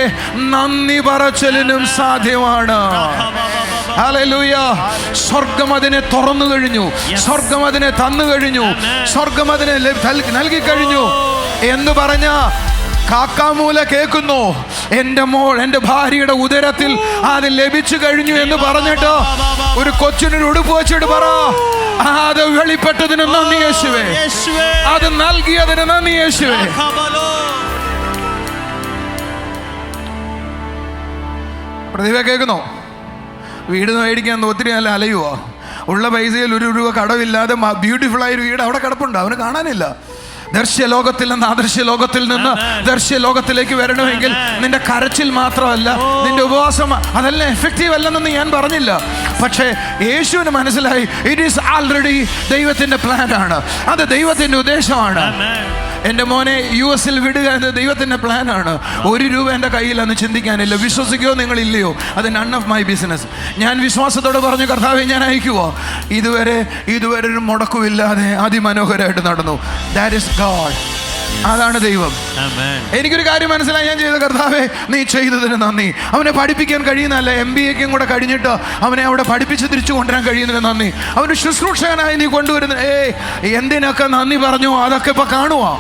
നന്ദി പറച്ചിലിനും സാധ്യമാണ്. ഹല്ലേലൂയ. സ്വർഗം അതിനെ തുറന്നു കഴിഞ്ഞു, സ്വർഗം അതിനെ തന്നു കഴിഞ്ഞു, സ്വർഗം അതിനെ നൽകി കഴിഞ്ഞു എന്ന് പറഞ്ഞ കാക്കാമൂല കേൾക്കുന്നു. എൻ്റെ മോൾ, എൻ്റെ ഭാര്യയുടെ ഉദരത്തിൽ അത് ലഭിച്ചു കഴിഞ്ഞു എന്ന് പറഞ്ഞിട്ട് ഒരു കൊച്ചിനൊരു ഉടുപ്പ് വെച്ചിട്ട് പറ, അത് വെളിപ്പെട്ടതിന് നന്ദി യേശുവേ, അത് നൽകിയതിന് നന്ദി യേശുവേ. പ്രതിഭ കേൾക്കുന്നോ? വീട് മേടിക്കാൻ ഒത്തിരി നല്ല അലയുവോ? ഉള്ള പൈസയിൽ ഒരു രൂപ കടവില്ലാതെ ബ്യൂട്ടിഫുൾ ആയൊരു വീട് അവിടെ കിടപ്പുണ്ട്, അവന് കാണാനില്ല. ദർശ്യലോകത്തിൽ നിന്ന് അദർശ്യ ലോകത്തിൽ നിന്ന് ദർശ്യലോകത്തിലേക്ക് വരണമെങ്കിൽ നിന്റെ കരച്ചിൽ മാത്രമല്ല, നിന്റെ ഉപവാസം അതെല്ലാം എഫക്റ്റീവ് അല്ലെന്നൊന്നും ഞാൻ പറഞ്ഞില്ല. പക്ഷേ യേശുവിന് മനസ്സിലായി ഇറ്റ് ഈസ് ആൾറെഡി ദൈവത്തിന്റെ പ്ലാൻ ആണ്, അത് ദൈവത്തിന്റെ ഉദ്ദേശമാണ്. എൻ്റെ മോനെ US വിടുക എന്നത് ദൈവത്തിൻ്റെ പ്ലാനാണ്. ഒരു രൂപ എൻ്റെ കയ്യിലന്ന് ചിന്തിക്കാനില്ല. വിശ്വസിക്കുകയോ നിങ്ങളില്ലയോ, അത് നൺ ഓഫ് മൈ ബിസിനസ്. ഞാൻ വിശ്വാസത്തോടെ പറഞ്ഞു, കർത്താവേ ഞാൻ അയക്കുവോ. ഇതുവരെ ഒരു മുടക്കുമില്ലാതെ അതിമനോഹരമായിട്ട് നടന്നു. ദാറ്റ് ഈസ് ഗോഡ്, അതാണ് ദൈവം. എനിക്കൊരു കാര്യം മനസ്സിലായി, ഞാൻ ചെയ്ത കർത്താവേ നീ ചെയ്തതിന് നന്ദി. അവനെ പഠിപ്പിക്കാൻ കഴിയുന്നതല്ല, MBA കൂടെ കഴിഞ്ഞിട്ട് അവനെ അവിടെ പഠിപ്പിച്ച് തിരിച്ചു കൊണ്ടുവരാൻ കഴിയുന്നതിന് നന്ദി. അവന് ശുശ്രൂഷകനായി നീ കൊണ്ടുവരുന്ന എന്തിനൊക്കെ നന്ദി പറഞ്ഞു, അതൊക്കെ ഇപ്പൊ കാണുവാ.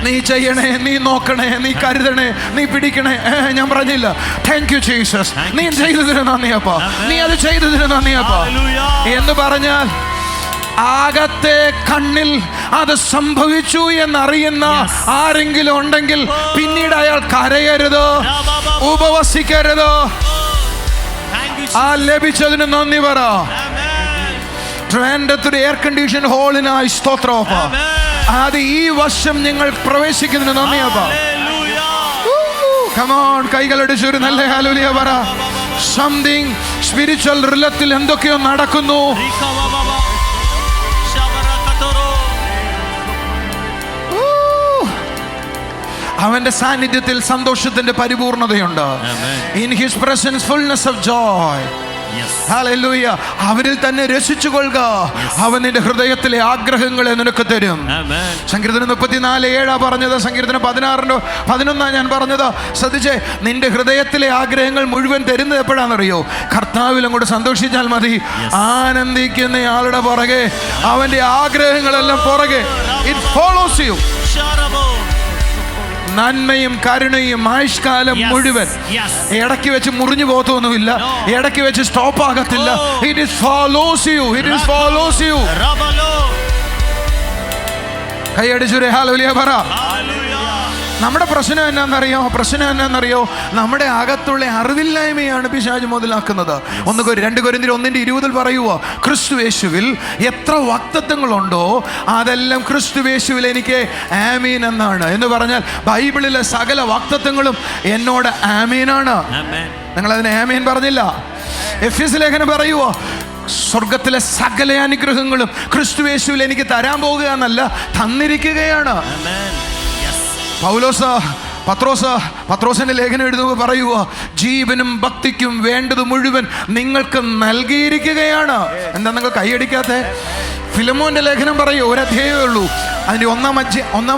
നീ ചെയ്യണേ, നീ നോക്കണേ, നീ കരുതണേ, നീ പിടിക്കണേ. ഞാൻ പറഞ്ഞില്ല താങ്ക് യു ജീസസ്, നീ ചെയ്തതിന് നന്ദിയപ്പാ, നീ അത് ചെയ്തതിന് നന്ദിയപ്പാ എന്ന് പറഞ്ഞാൽ ആകത്തെ കണ്ണിൽ അത് സംഭവിച്ചു എന്നറിയുന്ന ആരെങ്കിലും ഉണ്ടെങ്കിൽ പിന്നീട് അയാൾ കരയരുത്, ഉപവസിക്കരുത്. ആ ലഭിച്ചതിന് നന്ദി പറ. ട്രിവാൻഡ്രത്തൊരു എയർ കണ്ടീഷൻ ഹോളിനായി സ്തോത്രമപ്പ. അത് ഈ വർഷം നിങ്ങൾ പ്രവേശിക്കുന്നതിന് നന്ദിയപ്പ. കമോൺ, കൈകളടിച്ചൊരു നല്ല ഹല്ലേലൂയ പറ. സംതിങ് സ്പിരിച്വൽ റിലത്തിൽ എന്തൊക്കെയോ നടക്കുന്നു. അവന്റെ സാന്നിധ്യത്തിൽ സന്തോഷത്തിന്റെ പരിപൂർണതയുണ്ട്. In his presence fullness of joy. Hallelujah. അവരിൽ തന്നെ രസിച്ചു കൊള്ളുക, അവൻ നിന്റെ ഹൃദയത്തിലെ ആഗ്രഹങ്ങളെ നിനക്ക് തരും. സങ്കീർത്തനം 34:7 പറഞ്ഞത്. സങ്കീർത്തനം 16:11 ഞാൻ പറഞ്ഞത്. ശ്രദ്ധിച്ചേ, നിന്റെ ഹൃദയത്തിലെ ആഗ്രഹങ്ങൾ മുഴുവൻ തരുന്നത് എപ്പോഴാണെന്നറിയോ? കർത്താവിൽ അങ്ങോട്ട് സന്തോഷിച്ചാൽ മതി. ആനന്ദിക്കുന്ന ആളുടെ പുറകെ അവന്റെ ആഗ്രഹങ്ങളെല്ലാം പുറകെ ഇറ്റ് ഫോളോസ് യു. നന്മയും കരുണയും ആയുഷ്കാലം മുഴുവൻ. ഇടയ്ക്ക് വെച്ച് മുറിഞ്ഞു പോകത്തൊന്നുമില്ല, ഇടയ്ക്ക് വെച്ച് സ്റ്റോപ്പ് ആകത്തില്ല. It is follows you, it is follows you. കൈയടിച്ചുരേ ഹല്ലേലൂയ പറ. നമ്മുടെ പ്രശ്നം എന്നാന്നറിയോ? നമ്മുടെ അകത്തുള്ള അറിവില്ലായ്മയാണ് പിശാച് മുതലാക്കുന്നത്. 2 കൊരിന്ത്യർ 1:20 പറയുക, ക്രിസ്തു യേശുവിൽ എത്ര വാഗ്ദത്തങ്ങളുണ്ടോ അതെല്ലാം ക്രിസ്തു യേശുവിൽ എനിക്ക് ആമീൻ എന്നാണ്. എന്ന് പറഞ്ഞാൽ ബൈബിളിലെ സകല വാഗ്ദത്തങ്ങളും എന്നോട് ആമീനാണ്. നിങ്ങളതിന് ആമീൻ പറഞ്ഞില്ല. എഫെസ്യ ലേഖനം പറയുക, സ്വർഗത്തിലെ സകല അനുഗ്രഹങ്ങളും ക്രിസ്തു യേശുവിൽ എനിക്ക് തരാൻ പോകുക എന്നല്ല, തന്നിരിക്കുകയാണ്. പത്രോസിന്റെ ലേഖനം എഴുതുമ്പോൾ പറയുക, ജീവനും ഭക്തിക്കും വേണ്ടത് മുഴുവൻ നിങ്ങൾക്ക് നൽകിയിരിക്കുകയാണ്. എന്താ നിങ്ങൾ കൈയടിക്കാത്തെ? ഫിലമോന്റെ ലേഖനം പറയൂ, 1 അധ്യായമേ ഉള്ളൂ. അതിൻ്റെ 1-ാം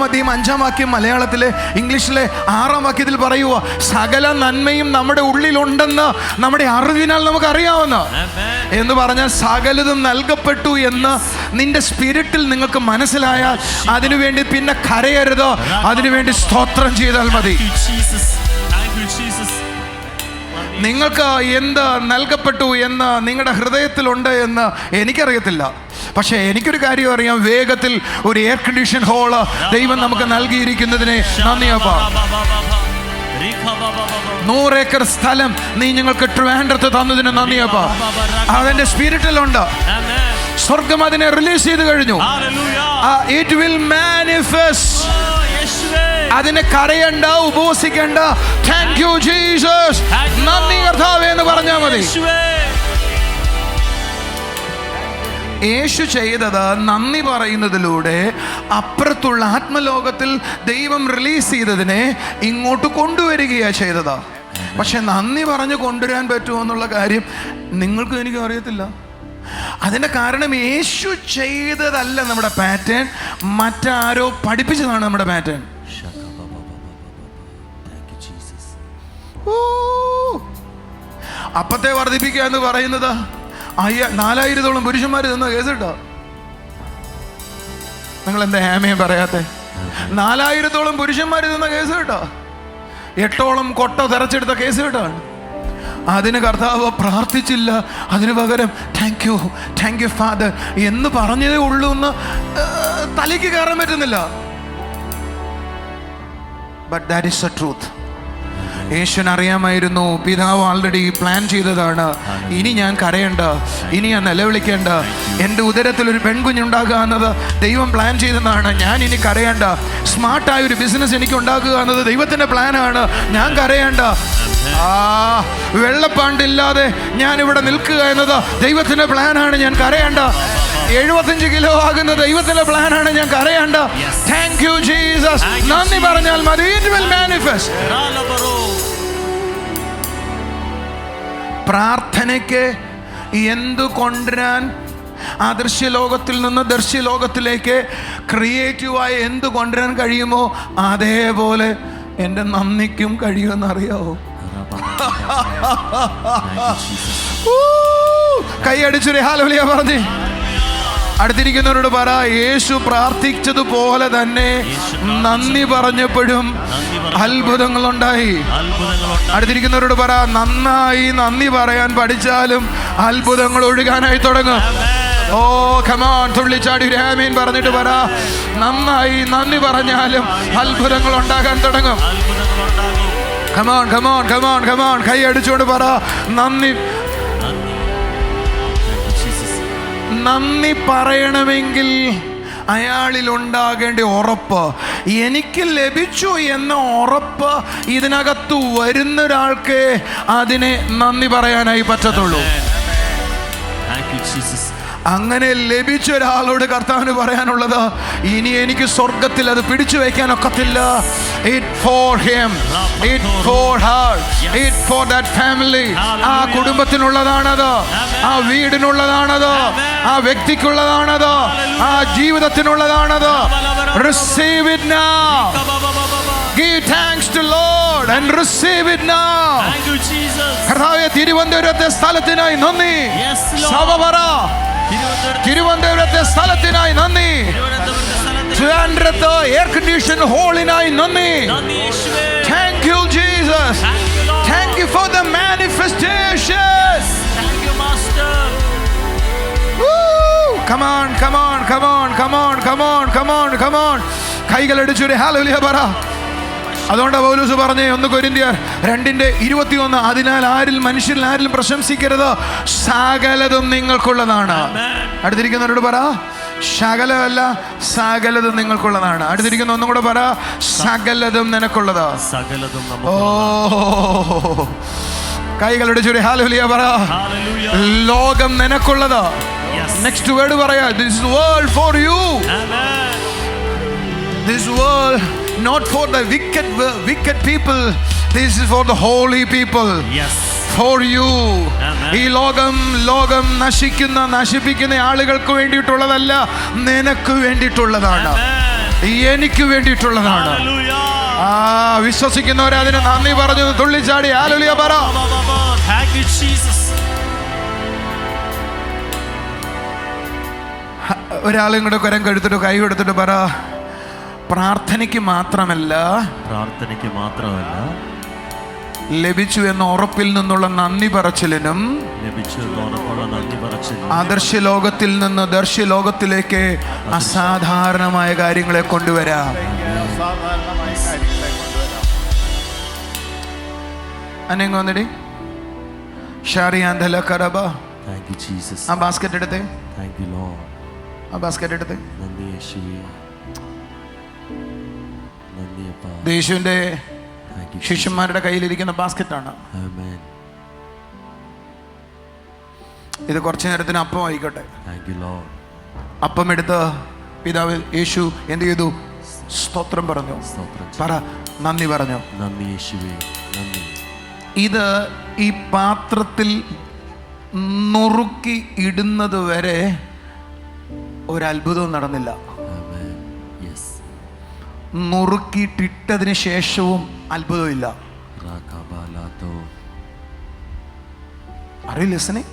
അധ്യായം 5-ാം വാക്യം മലയാളത്തിലെ, ഇംഗ്ലീഷിലെ 6-ാം വാക്യത്തിൽ പറയുക, സകല നന്മയും നമ്മുടെ ഉള്ളിലുണ്ടെന്ന് നമ്മുടെ അറിവിനാൽ നമുക്ക് അറിയാവുന്ന എന്ന് പറഞ്ഞാൽ സകലതും നൽകപ്പെട്ടു എന്ന് നിന്റെ സ്പിരിറ്റിൽ നിങ്ങൾക്ക് മനസ്സിലായാൽ അതിനുവേണ്ടി പിന്നെ കരയരുത്, അതിനുവേണ്ടി സ്തോത്രം ചെയ്താൽ മതി. നിങ്ങൾക്ക് എന്ത് നൽകപ്പെട്ടു എന്ന് നിങ്ങളുടെ ഹൃദയത്തിലുണ്ട് എന്ന് എനിക്കറിയത്തില്ല. പക്ഷേ എനിക്കൊരു കാര്യം അറിയാം, വേഗത്തിൽ ഒരു എയർ കണ്ടീഷൻ ഹോള് ദൈവം നമുക്ക് നൽകിയിരിക്കുന്നതിനെ നന്ദിയപ്പാ. 100 ഏക്കർ സ്ഥലം നീ ഞങ്ങൾക്ക് ട്രിവാൻഡ്രത്ത് തന്നതിന് നന്ദിയപ്പാ. അതെന്റെ സ്പിരിറ്റിലുണ്ട്. സ്വർഗം അതിനെ റിലീസ് ചെയ്ത് കഴിഞ്ഞു. It will manifest. അതിനെ കരയണ്ട, ഉപവസിക്കണ്ട. താങ്ക് യു ജീസസ്, നന്ദി കർത്താവേ എന്ന് പറഞ്ഞാൽ മതി. യേശു ചെയ്തത് നന്ദി പറയുന്നതിലൂടെ അപ്പുറത്തുള്ള ആത്മലോകത്തിൽ ദൈവം റിലീസ് ചെയ്തതിനെ ഇങ്ങോട്ട് കൊണ്ടുവരികയാണ് ചെയ്തത്. പക്ഷെ നന്ദി പറഞ്ഞ് കൊണ്ടുവരാൻ പറ്റുമോ എന്നുള്ള കാര്യം നിങ്ങൾക്കും എനിക്കും അറിയത്തില്ല. അതിൻ്റെ കാരണം യേശു ചെയ്തതല്ല നമ്മുടെ പാറ്റേൺ, മറ്റാരോ പഠിപ്പിച്ചതാണ് നമ്മുടെ പാറ്റേൺ. അപ്പത്തെ വർദ്ധിപ്പിക്കുക എന്ന് പറയുന്നത് 4000-ഓളം പുരുഷന്മാർ തന്ന കേസ് കേട്ടോ. നിങ്ങൾ എന്താ ഹേമയും പറയാത്തെ? 4000-ഓളം പുരുഷന്മാർ തന്ന കേസ് കേട്ടോ. 8ഓളം കൊട്ട തെരച്ചെടുത്ത കേസ് കേട്ടാണ്. അതിന് കർത്താവ് പ്രാർത്ഥിച്ചില്ല. അതിന് പകരം താങ്ക് യു ഫാദർ എന്ന് പറഞ്ഞതേ ഉള്ളൂ എന്ന് തലയ്ക്ക് കയറാൻ പറ്റുന്നില്ല. But that is A truth. യേശുവിന് അറിയാമായിരുന്നു, പിതാവ് ആൾറെഡി പ്ലാൻ ചെയ്തതാണ്. ഇനി ഞാൻ കരയണ്ട, ഇനി ഞാൻ നിലവിളിക്കേണ്ട. എൻ്റെ ഉദരത്തിൽ ഒരു പെൺകുഞ്ഞുണ്ടാകുക എന്നത് ദൈവം പ്ലാൻ ചെയ്തതാണ്. ഞാൻ ഇനി കരയണ്ട. സ്മാർട്ടായ ഒരു ബിസിനസ് എനിക്ക് ഉണ്ടാക്കുക എന്നത് ദൈവത്തിൻ്റെ പ്ലാനാണ്. ഞാൻ കരയണ്ട. വെള്ളപ്പാണ്ടില്ലാതെ ഞാൻ ഇവിടെ നിൽക്കുക എന്നത് ദൈവത്തിൻ്റെ പ്ലാനാണ്. ഞാൻ കരയണ്ട. 75 കിലോ ആകുന്ന ദൈവത്തിൻ്റെ പ്ലാനാണ്. ഞാൻ കരയണ്ട. താങ്ക് യു ജീസസ്, നന്ദി പറഞ്ഞാൽ മതി. It will manifest. പ്രാർത്ഥനയ്ക്ക് എന്തു കൊണ്ടുവരാൻ അദൃശ്യലോകത്തിൽ നിന്ന് ദൃശ്യലോകത്തിലേക്ക് ക്രിയേറ്റീവായി എന്തു കൊണ്ടുവരാൻ കഴിയുമോ അതേപോലെ എൻ്റെ നന്ദിക്കും കഴിയുമെന്ന് അറിയാവോ? കൈയടിച്ചൊരു ഹല്ലേലൂയ പറഞ്ഞേ. അടുത്തിരിക്കുന്നവരോട് പറ, യേശു പ്രാർത്ഥിച്ചതുപോലെ തന്നെ നന്ദി പറഞ്ഞപ്പോഴും അത്ഭുതങ്ങളുണ്ടായി. അടുത്തിരിക്കുന്നവരോട് പറ, നന്നായി നന്ദി പറയാൻ പഠിച്ചാലും അത്ഭുതങ്ങൾ ഒഴുകാനായി തുടങ്ങും. ഓ കമോൺ, തുള്ളിച്ചാടി ഒരു ആമീൻ പറഞ്ഞിട്ട് പറ, നന്നായി നന്ദി പറഞ്ഞാലും അത്ഭുതങ്ങൾ ഉണ്ടാകാൻ തുടങ്ങും. കമോൺ കമോൺ കമോൺ കമോൺ, കൈ അടിച്ചുകൊണ്ട് പറ, നന്ദി പറയണമെങ്കിൽ അയാളിൽ ഉണ്ടാകേണ്ട ഉറപ്പ്, എനിക്ക് ലഭിച്ചു എന്ന ഉറപ്പ് ഇതിനകത്ത് വരുന്ന ഒരാൾക്ക് അതിനെ നന്ദി പറയാനായി പറ്റത്തുള്ളൂ. അങ്ങനെ ലഭിച്ച ഒരാളോട് കർത്താവിന് പറയാനുള്ളത്, ഇനി എനിക്ക് സ്വർഗത്തിൽ അത് പിടിച്ചു വയ്ക്കാൻ ഒക്കത്തില്ല. It for him, it for her, it for that family. ആ കുടുംബത്തിനുള്ളതാണത്, ആ വീടിനുള്ളതാണത്, ആ വ്യക്തിക്കുള്ളതാണത്, ആ ജീവിതത്തിനുള്ളതാണത്. Receive it now. Give thanks to Lord and receive it now. Thank you Jesus. കർത്താവേ, തിരുവനന്തപുരത്തെ സ്ഥലത്തിനായി നന്ദി. സഭപറ തിരുവനന്തപുരത്തെ സ്ഥലത്തിനായി നന്ദി. ട്രിവാൻഡ്രത്ത് എയർ കണ്ടീഷൻ ഹോളിനായി നന്ദി. Thank you Jesus. Thank you for the manifestation. Thank you master. Come on, come on, come on, come on, come on, come on, come on. കൈകളടിച്ചൊരു hallelujah പറ. അതുകൊണ്ടാണ് പൗലോസ് പറഞ്ഞേ 1 കൊരിന്ത്യർ 2:21, അതിനാൽ മനുഷ്യരിൽ ആരിലും പ്രശംസിക്കരുത്, സകലതും നിങ്ങൾക്കുള്ളതാണ്. അടുത്തിരിക്കുന്നവരോട് പറ, സകലമല്ല സകലതും നിങ്ങൾക്കുള്ളതാണ്. അടുത്തിരിക്കുന്ന ഒന്നും കൂടെ പറ, സകലതും നിനക്കുള്ളത്. ഓ കൈകളുടെ ചുരി ഹല്ലേലൂയ പറ. ലോകം നിനക്കുള്ളത്. നെക്സ്റ്റ് വേർഡ് പറയാ, this world for you. This world not for the wicked people, this is for the holy people. Yes, for you. Amen. ഈ ലോകം നശിപ്പിക്കുന്ന ആളുകൾക്ക് വേണ്ടിയിട്ടുള്ളതല്ല, നിനക്ക് വേണ്ടിയിട്ടുള്ളതാണ്, എനിക്ക് വേണ്ടിയിട്ടുള്ളതാണ്. വിശ്വസിക്കുന്നവരെ അതിന് നന്ദി പറഞ്ഞു തുള്ളിച്ചാടി ഹല്ലേലൂയ പറ. Thank you Jesus. ഒരാളും കൂടെ കരം കഴുത്തിട്ട് കൈ കൊടുത്തിട്ട് പറ, പ്രാർത്ഥനയ്ക്ക് മാത്രമല്ല ലഭിച്ചു എന്ന ഉറപ്പിൽ നിന്നുള്ള നന്ദി പറച്ചിലിനും ലഭിച്ചു എന്ന് ഉറപ്പുള്ള നന്ദി പറച്ചിലിനും അദർശ്യ ലോകത്തിൽ നിന്ന് ദർശ്യ ലോകത്തിലേക്ക് അസാധാരണമായ കാര്യങ്ങളെ കൊണ്ടുവരാം. അനങ്ങ് വന്നിടി. ഷാറിയാന്തല കറബ. Thank you, Jesus. ആ ബാസ്ക്കറ്റ് എടുത്തേ. Thank you, Lord. ആ ബാസ്ക്കറ്റ് എടുത്തേ. നന്ദി യേശുവേ. നന്ദി അപ്പാ. യേശുവിന്റെ Thank you, Jesus. ശിഷ്യന്മാരുടെ കയ്യിലിരിക്കുന്ന ബാസ്ക്കറ്റാണ്. Amen. ഇത് കുറച്ചു നേരത്തിന് അപ്പം ആയിക്കോട്ടെ. Thank you, Lord. അപ്പം എടുത്ത് പിതാവ് യേശു എന്ത് ചെയ്തു? സ്തോത്രം പറഞ്ഞു. സ്തോത്രം. പറ, നന്ദി പറഞ്ഞു. നന്ദി യേശുവേ. നന്ദി. ഇത് ഈ പാത്രത്തിൽ നുറുക്കി ഇടുന്നത് വരെ ഒരത്ഭുതവും നടന്നില്ല. Amen. Yes. നുറുക്കിയിട്ടിട്ടതിന് ശേഷവും അത്ഭുതമില്ല. Rakabalato. Are you listening?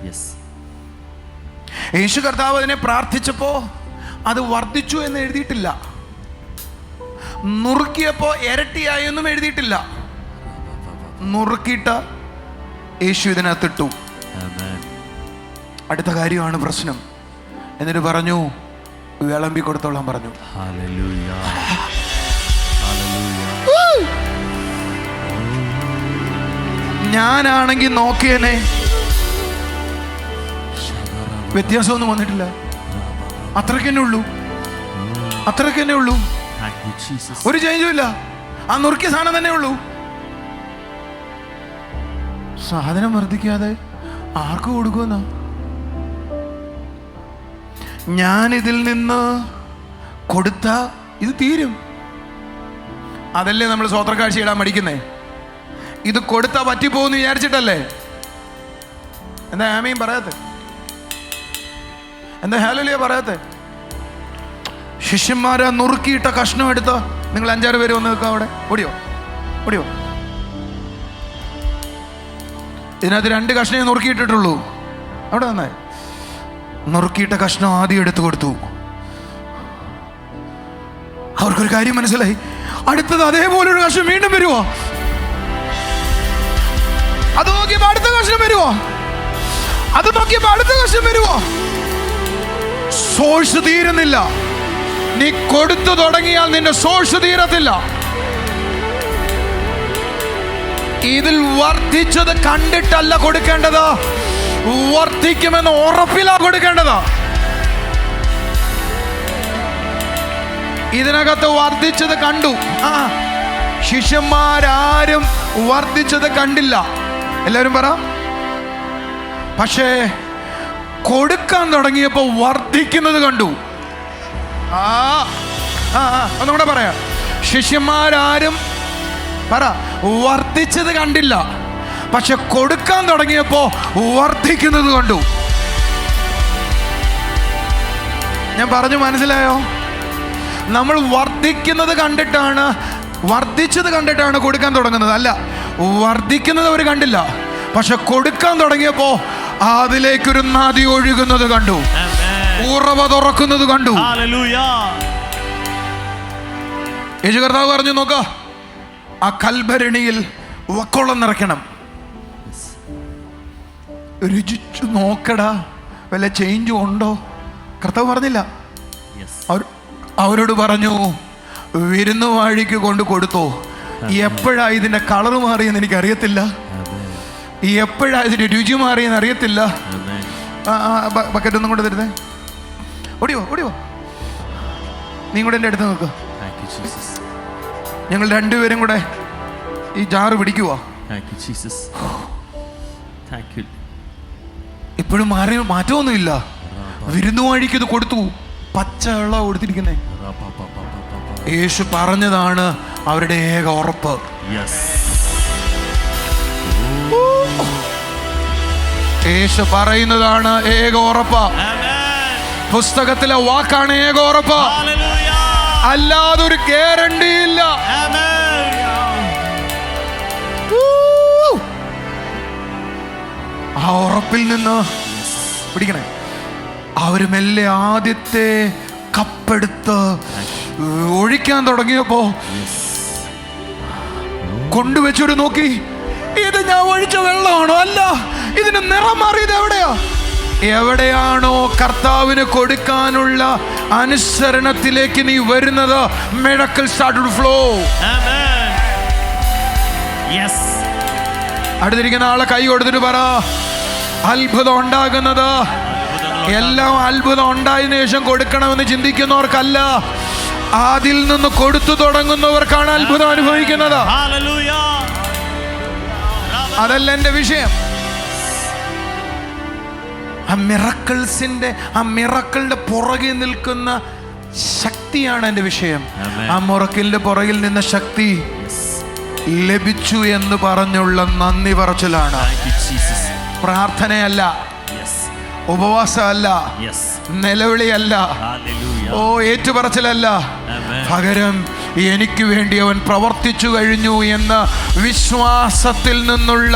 Yes. യേശു കർത്താവ് അതിനെ പ്രാർത്ഥിച്ചപ്പോ അത് വർദ്ധിച്ചു എന്ന് എഴുതിയിട്ടില്ല. നുറുക്കിയപ്പോ ഇരട്ടിയായി എന്നും എഴുതിയിട്ടില്ല. നുറുക്കിയിട്ട് യേശു ഇതിനകത്തിട്ടു. Amen. അടുത്ത കാര്യമാണ് പ്രശ്നം. എന്നിട്ട് പറഞ്ഞു, വിളമ്പി കൊടുത്തോളാൻ പറഞ്ഞു. Hallelujah. Hallelujah. ഞാനാണെങ്കിൽ നോക്കിയേനെ, വ്യത്യാസമൊന്നും വന്നിട്ടില്ല. അത്രക്കന്നെ ഉള്ളൂ, അത്രക്കന്നെ ഉള്ളൂ. Thank you, Jesus. ഒരു ചേഞ്ചും ഇല്ല. ആ നുറുക്കിയ സാധനം തന്നെ ഉള്ളൂ. സാധനം വർദ്ധിക്കാതെ ആർക്ക് കൊടുക്കുന്ന? ഞാനിതിൽ നിന്ന് കൊടുത്ത ഇത് തീരും. അതല്ലേ നമ്മൾ സ്വോത്രക്കാഴ്ച ഇടാൻ മടിക്കുന്നേ. ഇത് കൊടുത്താ പറ്റിപ്പോന്ന് വിചാരിച്ചിട്ടല്ലേ. എന്താ ആമീൻ പറയാത്തെ? എന്താ ഹല്ലേലൂയ പറയാത്തെ? ശിഷ്യന്മാരെ നുറുക്കിയിട്ട കഷ്ണം എടുത്ത നിങ്ങൾ 5-6 പേര് വന്ന് നിൽക്കാം അവിടെ. ഓടിയോ ഓടിയോ. ഇതിനകത്ത് 2 കഷ്ണമേ നുറുക്കിയിട്ടിട്ടുള്ളൂ. അവിടെ വന്നേ. നുറുക്കിയിട്ട കഷ്ണം ആദ്യം എടുത്തു കൊടുത്തു. അവർക്കൊരു കാര്യം മനസ്സിലായി. അടുത്തത് അതേപോലെ ഒരു കഷ്ണം വീണ്ടും വരുവോ? അത് നോക്കിയപ്പോ അടുത്ത കഷ്ണം വരുവോ? അത് നോക്കിയപ്പോ അടുത്ത കഷ്ണം വരുവോ? സോഴ്സ് തീരുന്നില്ല. നീ കൊടുത്തു തുടങ്ങിയാൽ നിന്റെ സോഴ്സ് തീരത്തില്ല. ഇതിൽ വർദ്ധിച്ചത് കണ്ടിട്ടല്ല കൊടുക്കേണ്ടത്, വർദ്ധിക്കുമെന്ന് ഉറപ്പിലാ കൊടുക്കേണ്ടത്. ഇതിനകത്ത് വർദ്ധിച്ചത് കണ്ടു. ശിഷ്യന്മാരാരും വർദ്ധിച്ചത് കണ്ടില്ല. എല്ലാവരും പറ. പക്ഷേ കൊടുക്കാൻ തുടങ്ങിയപ്പോ വർദ്ധിക്കുന്നത് കണ്ടു. ഒന്നുകൂടെ പറയാം. ശിഷ്യന്മാരാരും പറ വർദ്ധിച്ചത് കണ്ടില്ല, പക്ഷെ കൊടുക്കാൻ തുടങ്ങിയപ്പോ വർദ്ധിക്കുന്നത് കണ്ടു. ഞാൻ പറഞ്ഞു മനസ്സിലായോ? നമ്മൾ വർദ്ധിക്കുന്നത് കണ്ടിട്ടാണ്, വർദ്ധിച്ചത് കണ്ടിട്ടാണ് കൊടുക്കാൻ തുടങ്ങുന്നത്. അല്ല, വർദ്ധിക്കുന്നത് അവർ കണ്ടില്ല, പക്ഷെ കൊടുക്കാൻ തുടങ്ങിയപ്പോ അതിലേക്കൊരു നദി ഒഴുകുന്നത് കണ്ടു. ഉറവ തുറക്കുന്നത് കണ്ടു. യേശു കർത്താവ് പറഞ്ഞു, നോക്ക, ആ കൽഭരണിയിൽ വക്കോളം നിറയ്ക്കണം. രുചിച്ചു നോക്കടാ, വല്ല ചേഞ്ചും ഉണ്ടോ? കർത്താവ് പറഞ്ഞില്ല. അവരോട് പറഞ്ഞു, വിരുന്നുവാഴിക്ക് കൊണ്ട് കൊടുത്തോ. എപ്പോഴാ ഇതിന്റെ കളർ മാറിയെന്ന് എനിക്കറിയത്തില്ല, എപ്പോഴാ ഇതിന്റെ രുചി മാറിയെന്ന് അറിയത്തില്ല. ബക്കറ്റ് ഒന്നും കൂടെ തരുന്നേ. ഓടിയോ ഓടിയോ, നീ കൂടെ എൻ്റെ അടുത്ത് നോക്കുക. ഞങ്ങൾ 2 പേരും കൂടെ ഈ ജാറ് പിടിക്കുവാ. ഇപ്പോഴും മാറ്റമൊന്നുമില്ല. വിരുന്നുവാഴിക്ക് ഇത് കൊടുത്തു. പച്ച വെള്ളം കൊടുത്തിരിക്കുന്നേ. യേശു പറഞ്ഞതാണ് അവരുടെ ഏക ഉറപ്പ്. യേശു പറയുന്നതാണ് ഏക ഉറപ്പ്. പുസ്തകത്തിലെ വാക്കാണ് ഏക ഉറപ്പ്, അല്ലാതൊരു ഗ്യാരണ്ടി ഇല്ല. ആ ഉറപ്പിൽ നിന്ന് പിടിക്കണേ. അവര് മെല്ലെ ആദ്യത്തെ കപ്പെടുത്ത് ഒഴിക്കാൻ തുടങ്ങിയപ്പോ കൊണ്ടുവച്ചൊരു നോക്കി, ഇത് ഞാൻ ഒഴിച്ച വെള്ളമാണോ? അല്ല, ഇതിന് നിറം മാറിയത് എവിടെയാ? എവിടെയാണോ കർത്താവിന് കൊടുക്കാനുള്ള അനുസരണത്തിലേക്ക് നീ വരുന്നത്, മിറക്കിൾ സ്റ്റാർട്ട് ടു ഫ്ലോ. അടുത്തിരിക്കുന്ന ആളെ കൈ കൊടുത്തിട്ട് പറ, അത്ഭുതം ഉണ്ടാകുന്നത് എല്ലാം അത്ഭുതം ഉണ്ടായതിനു ശേഷം കൊടുക്കണമെന്ന് ചിന്തിക്കുന്നവർക്കല്ല, അതിൽ നിന്ന് കൊടുത്തു തുടങ്ങുന്നവർക്കാണ് അത്ഭുതം അനുഭവിക്കുന്നത്. അതല്ല എൻ്റെ വിഷയം. ആ മിറക്കിളിന്റെ പുറകിൽ നിൽക്കുന്ന ശക്തിയാണ് എൻ്റെ വിഷയം. ആ മിറക്കിളിന്റെ പുറകിൽ നിന്ന ശക്തി ലഭിച്ചു എന്ന് പറഞ്ഞുള്ള നന്ദി പറച്ചിലാണ്. പ്രാർത്ഥനയല്ല, ഉപവാസമല്ല, നിലവിളിയല്ല, ഏറ്റുപറച്ചിലല്ല. പകരം എനിക്ക് വേണ്ടി അവൻ പ്രവർത്തിച്ചു കഴിഞ്ഞു എന്ന വിശ്വാസത്തിൽ നിന്നുള്ള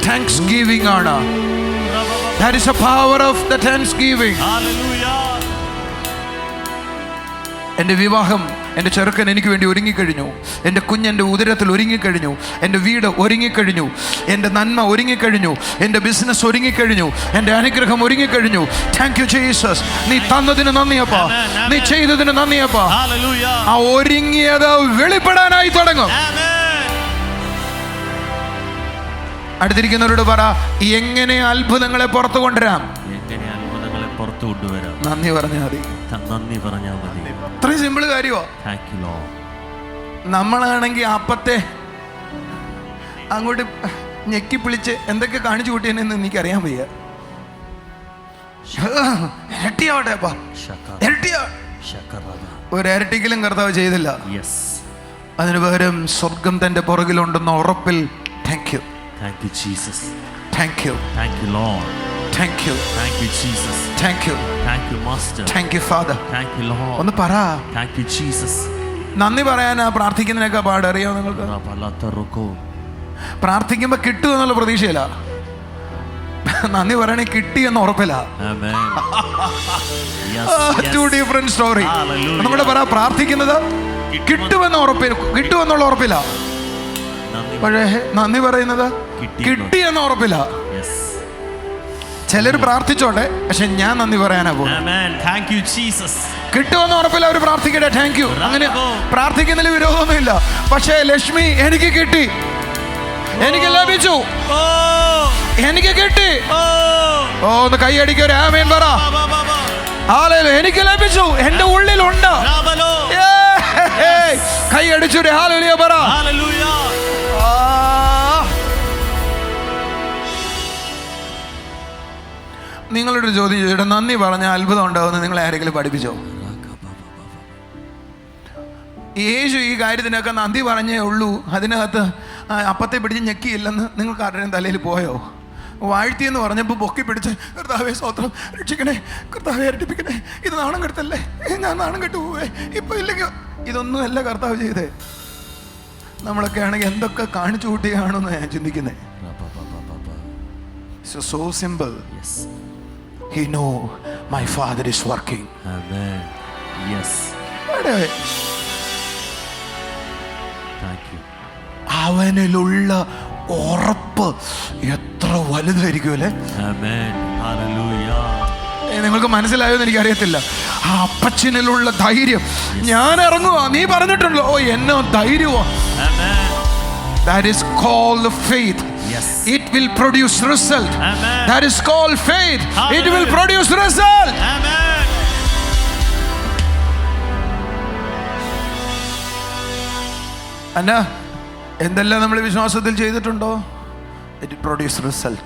താങ്ക്സ് ഗിവിംഗ് ആണ്. That is the power of the thanksgiving. എൻ്റെ വിവാഹം, എൻ്റെ ചെറുക്കൻ എനിക്ക് വേണ്ടി ഒരുങ്ങിക്കഴിഞ്ഞു. എൻ്റെ കുഞ്ഞെൻ്റെ ഉദരത്തിൽ ഒരുങ്ങിക്കഴിഞ്ഞു. എൻ്റെ വീട് ഒരുങ്ങിക്കഴിഞ്ഞു. എൻ്റെ നന്മ ഒരുങ്ങിക്കഴിഞ്ഞു. എൻ്റെ ബിസിനസ് ഒരുങ്ങിക്കഴിഞ്ഞു. എൻ്റെ അനുഗ്രഹം ഒരുങ്ങിക്കഴിഞ്ഞു. Thank you Jesus. നീ തന്നതിന് നന്ദിയപ്പാ, നീ ചെയ്തതിന് നന്ദിയപ്പാ. ആ ഒരുങ്ങിയത് വെളിപ്പെടാനായി തുടങ്ങും. അടുത്തിരിക്കുന്നവരോട് പറ, എങ്ങനെ അത്ഭുതങ്ങളെ പുറത്തു കൊണ്ടുവരാം? നന്ദി പറഞ്ഞാൽ മതി. ഇത്രയും സിമ്പിൾ കാര്യമോ? നമ്മളാണെങ്കിൽ അപ്പത്തെ അങ്ങോട്ട് ഞെക്കി പിളിച്ച് എന്തൊക്കെ കാണിച്ചു കൂട്ടിയെന്ന് എനിക്കറിയാൻ വയ്യ. ഇരട്ടിയാവട്ടെ അപ്പാ, ഒരു ഇരട്ടിക്കലും കർത്താവ് ചെയ്തില്ല. അതിനു പകരം സ്വർഗം തന്റെ പുറകിലുണ്ടെന്ന ഉറപ്പിൽ thank you. Thank you, Jesus. Thank you. Thank you, Lord. Thank you. Thank you, Jesus. Thank you. Thank you, Master. Thank you, Father. Thank you, Lord. ഒന്ന് പറ. Thank you, Jesus. നന്ദി പറയാനാ പ്രാർത്ഥിക്കുന്നതിനൊക്കെ പാടറിയോ നിങ്ങൾക്ക്? പ്രാർത്ഥിക്കുമ്പോൾ കിട്ടും എന്നുള്ള പ്രതീക്ഷയില്ല, നന്ദി പറയണേ കിട്ടി എന്ന് ഉറപ്പില്ല. Two different story. നമ്മുടെ പറ, പ്രാർത്ഥിക്കുന്നത് കിട്ടുമെന്നുള്ള ഉറപ്പില്ല, പക്ഷേ നന്ദി പറയുന്നത് കിട്ടി എന്ന ഉറപ്പില്ല. ചിലർ പ്രാർത്ഥിച്ചോട്ടെ, പക്ഷെ ഞാൻ നന്ദി പറയാനാ പോകുന്നത്. കിട്ടുമെന്ന് ഉറപ്പില്ല, അവർ പ്രാർത്ഥിക്കട്ടെ, താങ്ക് യു. അങ്ങനെ പ്രാർത്ഥിക്കുന്നതിൽ വിരോധമൊന്നുമില്ല. പക്ഷേ ലക്ഷ്മി, എനിക്ക് കിട്ടി, എനിക്ക് ലഭിച്ചു, എനിക്ക് കിട്ടി. ഒന്ന് കൈയടിക്കുക, ഒരു ആമേൻ പറ. ഹല്ലേലൂയ. എനിക്ക് ലഭിച്ചു, എന്റെ ഉള്ളിലുണ്ട്. കൈയടിച്ചു, ഒരു ഹല്ലേലൂയ പറ. നിങ്ങളൊരു ചോദ്യം ചോദിച്ചിട്ട്, നന്ദി പറഞ്ഞാൽ അത്ഭുതം ഉണ്ടാവുമെന്ന് നിങ്ങളെ ആരെങ്കിലും പഠിപ്പിച്ചോ? യേശു ഈ കാര്യത്തിനൊക്കെ നന്ദി പറഞ്ഞേ ഉള്ളൂ, അതിനകത്ത് അപ്പത്തെ പിടിച്ച് ഞെക്കിയില്ലെന്ന് നിങ്ങൾക്ക് ആരുടെയും തലയിൽ പോയോ? വാഴ്ത്തിയെന്ന് പറഞ്ഞപ്പോൾ പൊക്കി പിടിച്ച്, കർത്താവേ സ്തോത്രം, രക്ഷിക്കണേ, കർത്താവെ രക്ഷിപ്പിക്കണേ, ഇത് നാണം കെടുത്തല്ലേ, ഞാൻ നാണം കെട്ടു പോവേ, ഇപ്പം ഇല്ലെങ്കിൽ. ഇതൊന്നുമല്ല കർത്താവ് ചെയ്തേ. നമ്മളൊക്കെ ആണെങ്കിൽ എന്തൊക്കെ കാണിച്ചു കൂട്ടിയാണെന്ന് ഞാൻ ചിന്തിക്കുന്നത്. So simple. He know my Father is working. Amen. Yes. Thank you. അവനിലുള്ള ഉറപ്പ് എത്ര വലുതായിരിക്കും അല്ലേ? Amen. Hallelujah. നിങ്ങൾക്ക് മനസ്സിലായോന്ന് എനിക്കറിയത്തില്ല. ആ അപ്പച്ചനിലുള്ള ധൈര്യം, ഞാൻ ഇറങ്ങുവാ, നീ പറഞ്ഞിട്ടുണ്ടല്ലോ, ഓ എന്നോ ധൈര്യവാ. That is called faith. Yes. It will produce result. Amen. That is called faith. Hallelujah. It will produce result. Amen. അന്നാ എന്തെല്ലാം നമ്മൾ വിശ്വാസത്തിൽ ചെയ്തിട്ടുണ്ടോ? It will produce result.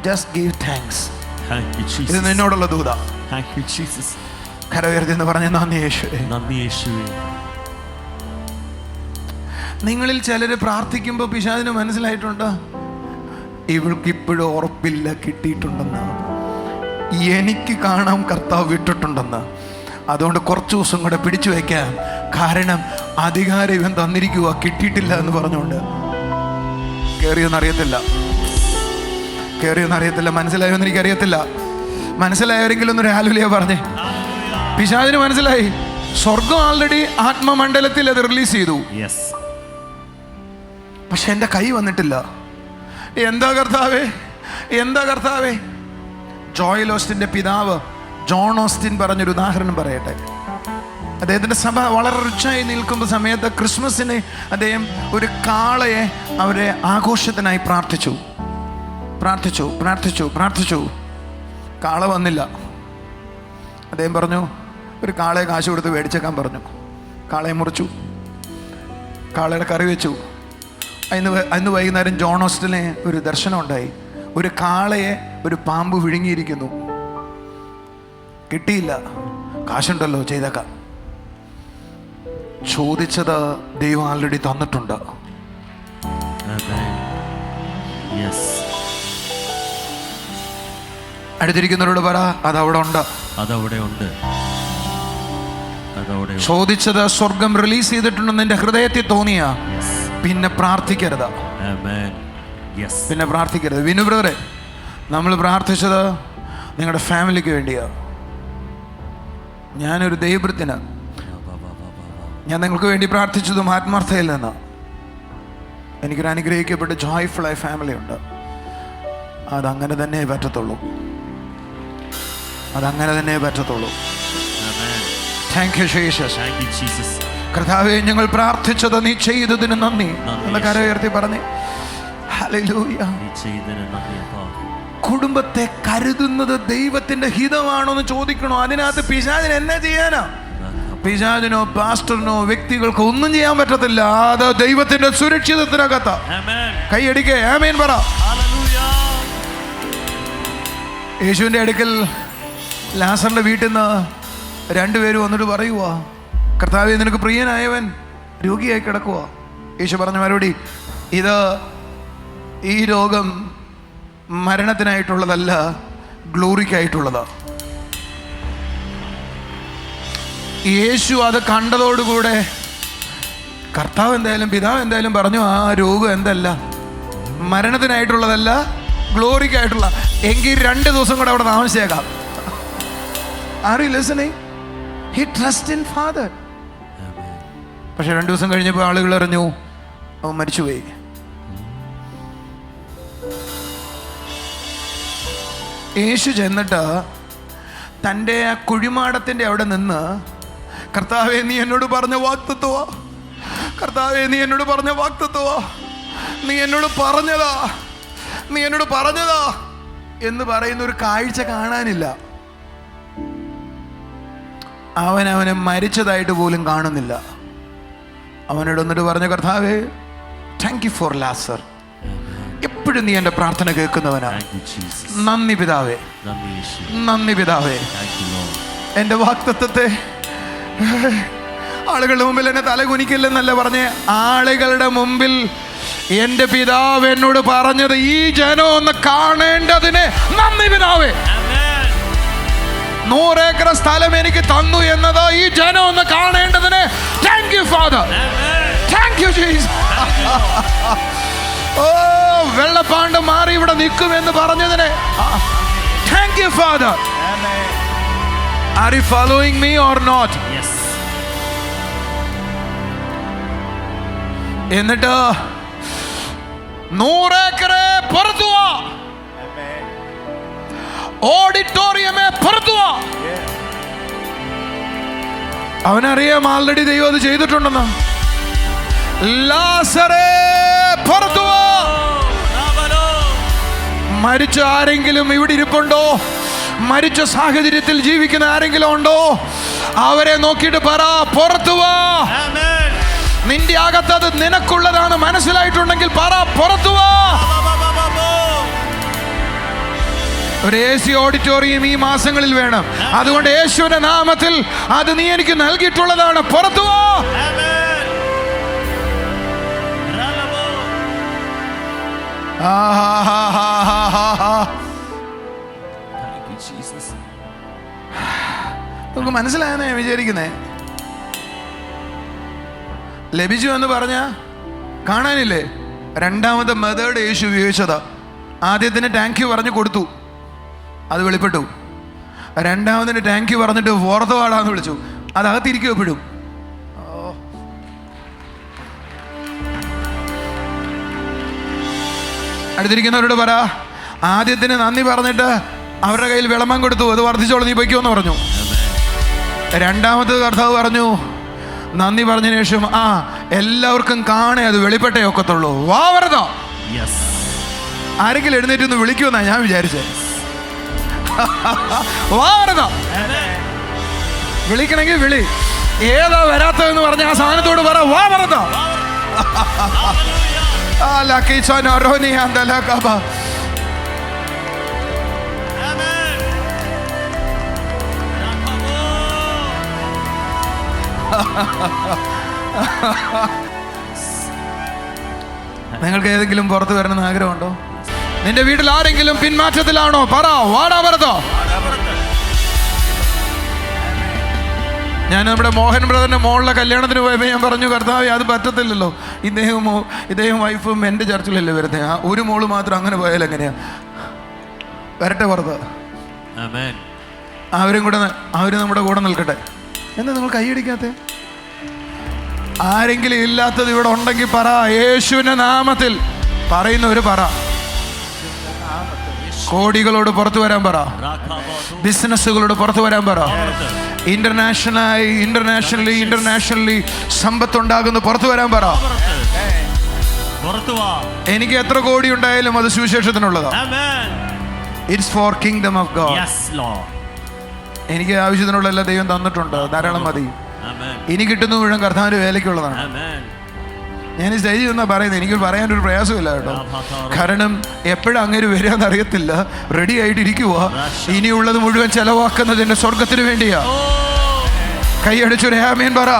Just give thanks. Thank you, Jesus. ഇത് നിന്നോടുള്ള ദൂത. Thank you, Jesus. കരവേർത്തി എന്ന് പറഞ്ഞ നന്ദി യേശുവേ. നന്ദി യേശുവേ. നിങ്ങളിൽ ചിലര് പ്രാർത്ഥിക്കുമ്പോൾ പിശാചിന് മനസ്സിലായിട്ടുണ്ട്, ഇവൾക്ക് ഇപ്പോഴും ഉറപ്പില്ല കിട്ടിയിട്ടുണ്ടെന്ന്, എനിക്ക് കാണാൻ കർത്താവ് വിട്ടിട്ടുണ്ടെന്ന്. അതുകൊണ്ട് കുറച്ച് ദിവസം കൂടെ പിടിച്ചു വയ്ക്കാം, കാരണം അധികാരം ഇവൻ തന്നിരിക്കുക, കിട്ടിയിട്ടില്ല എന്ന് പറഞ്ഞുകൊണ്ട്. കയറിയൊന്നറിയത്തില്ല, മനസ്സിലായോന്ന് എനിക്കറിയത്തില്ല. മനസ്സിലായവരെങ്കിലും ഒന്നൊരു ഹല്ലേലൂയ പറഞ്ഞേ. പിശാചിന് മനസ്സിലായി, സ്വർഗം ആൾറെഡി ആത്മമണ്ഡലത്തിൽ അത് റിലീസ് ചെയ്തു. പക്ഷെ എൻ്റെ കൈ വന്നിട്ടില്ല. എന്താ കർത്താവേ, എന്താ കർത്താവേ? ജോയൽ ഓസ്റ്റിൻ്റെ പിതാവ് ജോൺ ഓസ്റ്റിൻ പറഞ്ഞൊരു ഉദാഹരണം പറയട്ടെ. അദ്ദേഹത്തിൻ്റെ സഭ വളരെ റിച്ചായി നിൽക്കുന്ന സമയത്ത് ക്രിസ്മസിന് അദ്ദേഹം ഒരു കാളയെ അവരെ ആഘോഷത്തിനായി പ്രാർത്ഥിച്ചു. കാള വന്നില്ല. അദ്ദേഹം പറഞ്ഞു, ഒരു കാളയെ കാശ് കൊടുത്ത് മേടിച്ചേക്കാൻ പറഞ്ഞു. കാളയെ മുറിച്ചു, കാളയുടെ കറി വെച്ചു. അന്ന് വൈകുന്നേരം ജോൺ ഓസ്റ്റിന് ഒരു ദർശനം ഉണ്ടായി. ഒരു കാളയെ ഒരു പാമ്പ് വിഴുങ്ങിയിരിക്കുന്നു. കിട്ടിയില്ല. കാശുണ്ടല്ലോ, ചെയ്തേക്കാം. ചോദിച്ചത് ദൈവം ആൾറെഡി തന്നിട്ടുണ്ട്. അടുത്തിരിക്കുന്നവരോട് പറ, അതവിടെ ഉണ്ട്. ചോദിച്ചത് സ്വർഗം റിലീസ് ചെയ്തിട്ടുണ്ടെന്ന് നിന്റെ ഹൃദയത്തിൽ തോന്നിയ പിന്നെ പ്രാർത്ഥിക്കരുത്. വിനു ബ്രദറെ, നമ്മൾ പ്രാർത്ഥിച്ചത് നിങ്ങളുടെ ഫാമിലിക്ക് വേണ്ടിയാ. ഞാനൊരു ദൈവവൃത്തിനാ. ഞാൻ നിങ്ങൾക്ക് വേണ്ടി പ്രാർത്ഥിച്ചതും ആത്മാർത്ഥയിൽ നിന്ന്. എനിക്കൊരു അനുഗ്രഹിക്കപ്പെട്ട ജോയ്ഫുള്ളായ ഫാമിലി ഉണ്ട്. അതങ്ങനെ തന്നെ പറ്റത്തുള്ളൂ. Thank you Jesus. കർത്താവേ, ഞങ്ങൾ പ്രാർത്ഥിച്ചത് നീ ചെയ്തതിന് നന്ദി എന്ന് കരയുയർത്തി പറഞ്ഞേ. ഹല്ലേലൂയ. കുടുംബത്തെ കരുതുന്നത് ദൈവത്തിന്റെ ഹിതമാണോ എന്ന് ചോദിക്കണോ? അതിനകത്ത് പിശാചിന് എന്നാ ചെയ്യാനാ? പിശാചിനോ പാസ്റ്ററിനോ വ്യക്തികൾക്കോ ഒന്നും ചെയ്യാൻ പറ്റത്തില്ല. അത് ദൈവത്തിന്റെ സുരക്ഷിതത്തിനകത്ത. കൈയടിക്കേ ആമേൻ പറ. യേശുവിന്റെ അടുക്കൽ ലാസറിന്റെ വീട്ടിൽ നിന്ന് രണ്ടുപേരും വന്നിട്ട് പറയുവാ, കർത്താവേ, നിനക്ക് പ്രിയനായവൻ രോഗിയായി കിടക്കുക. യേശു പറഞ്ഞ മറുപടി, ഈ രോഗം മരണത്തിനായിട്ടുള്ളതല്ല, ഗ്ലോറിക്കായിട്ടുള്ളതാ. യേശു അത് കണ്ടതോടുകൂടെ കർത്താവ് എന്തായാലും പിതാവ് എന്തായാലും പറഞ്ഞു, ആ രോഗം എന്തല്ല, മരണത്തിനായിട്ടുള്ളതല്ല, ഗ്ലോറിക്കായിട്ടുള്ള. എങ്കിൽ 2 ദിവസം കൂടെ അവിടെ താമസിച്ചേക്കാം. Are you listening? He trusts in Father. പക്ഷെ 2 ദിവസം കഴിഞ്ഞപ്പോൾ ആളുകൾ അറിഞ്ഞു അവൻ മരിച്ചുപോയി. യേശു ചെന്നിട്ട് തൻ്റെ ആ കുഴിമാടത്തിൻ്റെ അവിടെ നിന്ന്, കർത്താവേ, നീ എന്നോട് പറഞ്ഞ വാഗ്ദത്തമാ, കർത്താവേ, നീ എന്നോട് പറഞ്ഞ വാഗ്ദത്തമാ, നീ എന്നോട് പറഞ്ഞതാ എന്ന് പറയുന്ന ഒരു കാഴ്ച കാണാനില്ല. അവനെ മരിച്ചതായിട്ട് പോലും കാണുന്നില്ല. അവനോട് വന്നിട്ട് പറഞ്ഞു, കർത്താവേ, താങ്ക് യു ഫോർ ലാസർ. എപ്പോഴും നീ എൻ്റെ പ്രാർത്ഥന കേൾക്കുന്നവനാ. നന്ദി പിതാവേ. എൻ്റെ വാഗ്ദത്തത്തെ ആളുകളുടെ മുമ്പിൽ എന്നെ തലകുനിക്കില്ലെന്നല്ല പറഞ്ഞേ. ആളുകളുടെ മുമ്പിൽ എൻ്റെ പിതാവ് എന്നോട് പറഞ്ഞത് ഈ ജനം ഒന്ന് കാണേണ്ടതിന് നന്ദി പിതാവേ. 100 ഏക്കർ സ്ഥലം എനിക്ക് തന്നു എന്നത് ഈ ജനം ഒന്ന് കാണേണ്ടതിന് thank you father. Thank you Jesus. ഓ, വെള്ളപ്പാണ്ട് മാറി ഇവിടെ നിൽക്കുമെന്ന് പറഞ്ഞതിന് thank you father. Are you following me or not? Yes. എന്നിട്ട് 100 ഏക്കറെ പുറത്തു വാ, ഓഡിറ്റോറിയമേ പുറത്തു വാ. അവനറിയാം ആൾറെഡി ദൈവം അത് ചെയ്തിട്ടുണ്ടെന്ന്. ലാസറേ പുറത്തു വാ. മരിച്ച ആരെങ്കിലും ഇവിടെ ഇരിപ്പുണ്ടോ? മരിച്ച സാഹചര്യത്തിൽ ജീവിക്കുന്ന ആരെങ്കിലും ഉണ്ടോ? അവരെ നോക്കിയിട്ട് പറ, പുറത്തു വാ. നിന്റെ അകത്ത് അത് നിനക്കുള്ളതാണ് മനസ്സിലായിട്ടുണ്ടെങ്കിൽ പറ, പുറത്തു വാ. ഒരു AC ഓഡിറ്റോറിയം ഈ മാസങ്ങളിൽ വേണം. അതുകൊണ്ട് യേശുവിന്റെ നാമത്തിൽ അത് നീ എനിക്ക് നൽകിയിട്ടുള്ളതാണ്. പുറത്തു വാ. നമുക്ക് മനസ്സിലായെന്ന് ഞാൻ വിചാരിക്കുന്നേ. ലഭിച്ചു എന്ന് പറഞ്ഞ കാണാനില്ലേ? രണ്ടാമത്തെ മെത്തേഡ് യേശു ഉപയോഗിച്ചതാ. ആദ്യത്തിന് താങ്ക് യു പറഞ്ഞു കൊടുത്തു, അത് വെളിപ്പെട്ടു. രണ്ടാമതിന് താങ്ക് യു പറഞ്ഞിട്ട് പുറത്ത് പാടാന്ന് വിളിച്ചു, അതകത്തിരിക്കും എപ്പോഴും. അടുത്തിരിക്കുന്നവരോട് പറ, ആദ്യത്തിന് നന്ദി പറഞ്ഞിട്ട് അവരുടെ കയ്യിൽ വിളമ്പം കൊടുത്തു, അത് വർദ്ധിച്ചോളൂ, നീ പൊയ്ക്കോന്ന് പറഞ്ഞു. രണ്ടാമത് കർത്താവ് പറഞ്ഞു, നന്ദി പറഞ്ഞതിന് ശേഷം എല്ലാവർക്കും കാണേ അത് വെളിപ്പെട്ടേ ഒക്കത്തുള്ളൂ. വാ വരതോ. ആരെങ്കിലും എഴുന്നേറ്റ് ഒന്ന് വിളിക്കുമെന്നാ ഞാൻ വിചാരിച്ചേ. വാ വരതോ. വിളിക്കണമെങ്കിൽ വിളി. ഏതാ വരാത്തതെന്ന് പറഞ്ഞ ആ സാധനത്തോട് പറ, വാ വരതോ. നിങ്ങൾക്ക് ഏതെങ്കിലും പുറത്ത് വരണമെന്ന് ആഗ്രഹമുണ്ടോ? നിന്റെ വീട്ടിൽ ആരെങ്കിലും പിന്മാറ്റത്തിലാണോ? പറ, വാടാ വരതോ. ഞാൻ നമ്മുടെ മോഹൻ ബ്രദറിന്റെ മോളുടെ കല്യാണത്തിന് പോയപ്പോൾ ഞാൻ പറഞ്ഞു, കർത്താവേ അത് പറ്റത്തില്ലല്ലോ, ഇദ്ദേഹം വൈഫും എൻ്റെ ചർച്ചിലല്ലേ വരുന്നത്, ഒരു മോള് മാത്രം അങ്ങനെ പോയാൽ എങ്ങനെയാ? വരട്ടെ പുറത്ത്, അവര് നമ്മുടെ കൂടെ നിൽക്കട്ടെ. എന്താ നിങ്ങൾ കൈയടിക്കാത്ത? ആരെങ്കിലും ഇല്ലാത്തത് ഇവിടെ ഉണ്ടെങ്കിൽ പറ, യേശുവിന്റെ നാമത്തിൽ പറയുന്നവര് പറ. കോടികളോട് പുറത്തു വരാൻ പറ, ബിസിനസ്സുകളോട് പുറത്തു വരാൻ പറ, ഇന്റർനാഷണലി സമ്പത്തുണ്ടാകുന്ന പുറത്തു വരാൻ പറ. എനിക്ക് എത്ര കോടി ഉണ്ടായാലും അത് സുവിശേഷത്തിനുള്ളതാ. It's for kingdom of God. എനിക്ക് ആവശ്യത്തിനുള്ള എല്ലാ ദൈവം തന്നിട്ടുണ്ട്, ധാരാളം മതി. ഇനി കിട്ടുന്ന മുഴുവൻ കർത്താവിന്റെ വേലയ്ക്കുള്ളതാണ്. ഞാൻ ഈ സ്റ്റേജിൽ നിന്നാ പറയുന്നത്, എനിക്ക് പറയാനൊരു പ്രയാസമില്ല കേട്ടോ. കാരണം എപ്പോഴും അങ്ങനെ വരാന്ന് അറിയത്തില്ല. റെഡി ആയിട്ടിരിക്കുക. ഇനിയുള്ളത് മുഴുവൻ ചെലവാക്കുന്നത് എന്റെ സ്വർഗത്തിന് വേണ്ടിയാ. കൈയടിച്ചൊരു ആമേൻ പറ.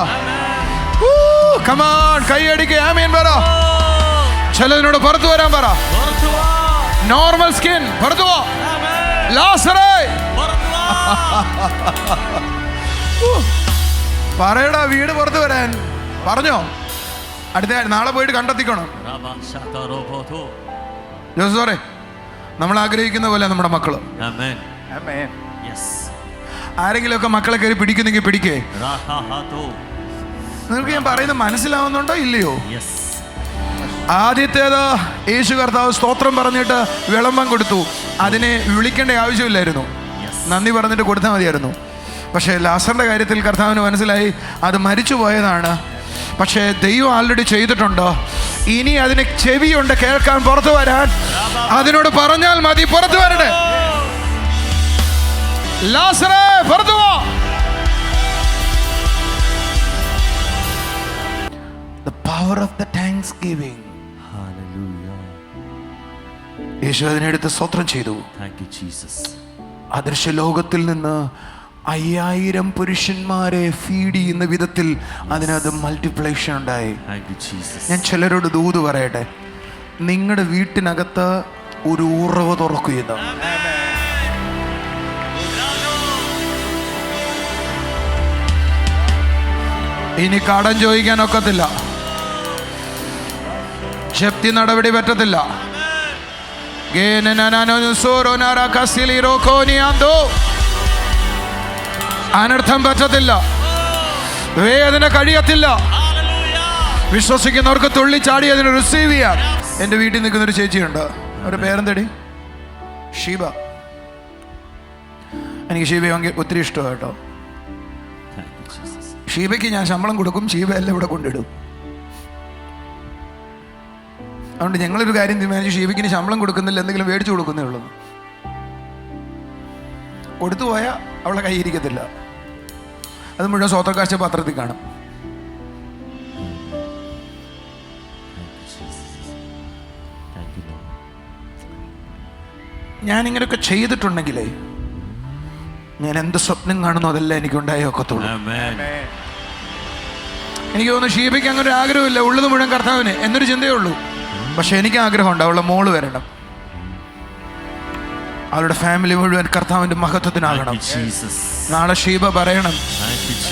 കമാൺ, കൈയടിക്ക്, ആമേൻ പറ. ചിലതിനോട് പുറത്തു വരാൻ പറ. നോർമൽ സ്കിൻ പുറത്തു പോ. ലാസറേ പറയടാ, വീട് പുറത്തു വരാൻ പറഞ്ഞോ. അടുത്ത നാളെ പോയിട്ട് കണ്ടെത്തിക്കണം. ജോസോറെ, നമ്മൾ ആഗ്രഹിക്കുന്ന പോലെ നമ്മുടെ മക്കള്. ആരെങ്കിലുമൊക്കെ മക്കളെ കയറി പിടിക്കുന്നെങ്കിൽ പിടിക്കേ. നിങ്ങൾക്ക് ഞാൻ പറയുന്നത് മനസ്സിലാവുന്നുണ്ടോ ഇല്ലയോ? ആദ്യത്തേത് യേശു കർത്താവ് സ്തോത്രം പറഞ്ഞിട്ട് വിളമ്പം കൊടുത്തു. അതിനെ വിളിക്കേണ്ട ആവശ്യമില്ലായിരുന്നു, നന്ദി പറഞ്ഞിട്ട് കൊടുത്താൽ മതിയായിരുന്നു. പക്ഷേ ലാസറിന്റെ കാര്യത്തിൽ കർത്താവിന് മനസ്സിലായി അത് മരിച്ചു പോയതാണ്. പക്ഷേ ദൈവം ആൾറെഡി ചെയ്തിട്ടുണ്ട്. ഇനി അതിന് ചെവിയുണ്ട് കേൾക്കാൻ, പുറത്തു വരാൻ. അതിനോട് പറഞ്ഞാൽ മതി, പുറത്തു വരട്ടെ. ലാസറേ പുറത്തു പോ. The power of the thanksgiving. Hallelujah. യേശു അതിനെടുത്ത് സ്തോത്രം ചെയ്തു. Thank you, Jesus. അദൃശ്യ ലോകത്തിൽ നിന്ന് 5000 പുരുഷന്മാരെ ഫീഡ് ചെയ്യുന്ന വിധത്തിൽ അതിനകത്ത് മൾട്ടിപ്ലിക്കേഷൻ ഉണ്ടായി. ഞാൻ ചിലരോട് ദൂത് പറയട്ടെ, നിങ്ങളുടെ വീട്ടിനകത്ത് ഒരു ഉറവ് തുറക്കുകയെന്ന്. ഇനി കടം ചോദിക്കാൻ ഒക്കത്തില്ല, ജപ്തി നടപടി പറ്റത്തില്ല, അനർത്ഥം പറ്റത്തില്ല, വേദന കഴിയത്തില്ല. വിശ്വസിക്കുന്നവർക്ക് തുള്ളിച്ചാടി അതിനെ റിസീവ് ചെയ്യാം. എൻ്റെ വീട്ടിൽ നിൽക്കുന്നൊരു ചേച്ചിയുണ്ട്, അവരുടെ പേരെന്തടി? ഷീബ. എനിക്ക് ഷീബ ഒത്തിരി ഇഷ്ടമാണ് കേട്ടോ. ഷീബയ്ക്ക് ഞാൻ ശമ്പളം കൊടുക്കും, ഷീബ എല്ലാം ഇവിടെ കൊണ്ടിടും. അതുകൊണ്ട് ഞങ്ങളൊരു കാര്യം തീരുമാനിച്ചു, ഷീബയ്ക്കിന് ശമ്പളം കൊടുക്കുന്നില്ല, എന്തെങ്കിലും മേടിച്ചു കൊടുക്കുന്നേ ഉള്ളൂ. കൊടുത്തു പോയാൽ അവളെ കൈയിരിക്കത്തില്ല, അത് മുഴുവൻ സ്വതക്കാശ പത്രത്തിൽ കാണും. ഞാനിങ്ങനെയൊക്കെ ചെയ്തിട്ടുണ്ടെങ്കിലേ ഞാൻ എന്ത് സ്വപ്നം കാണുന്നു അതെല്ലാം എനിക്ക് ഉണ്ടായേ ഒക്കത്തുള്ളൂ. എനിക്ക് തോന്നുന്നു ഷീബയ്ക്ക് അങ്ങനെ ഒരു ആഗ്രഹമില്ല, ഉള്ളത് മുഴുവൻ കർത്താവിന് എന്നൊരു ചിന്തയേ ഉള്ളൂ. പക്ഷെ എനിക്ക് ആഗ്രഹമുണ്ട് അവളുടെ മോള് വരണം, അവരുടെ ഫാമിലി മുഴുവൻ കർത്താവിന്റെ മഹത്വത്തിനാകണം. നാളെ ഷീബ പറയണം,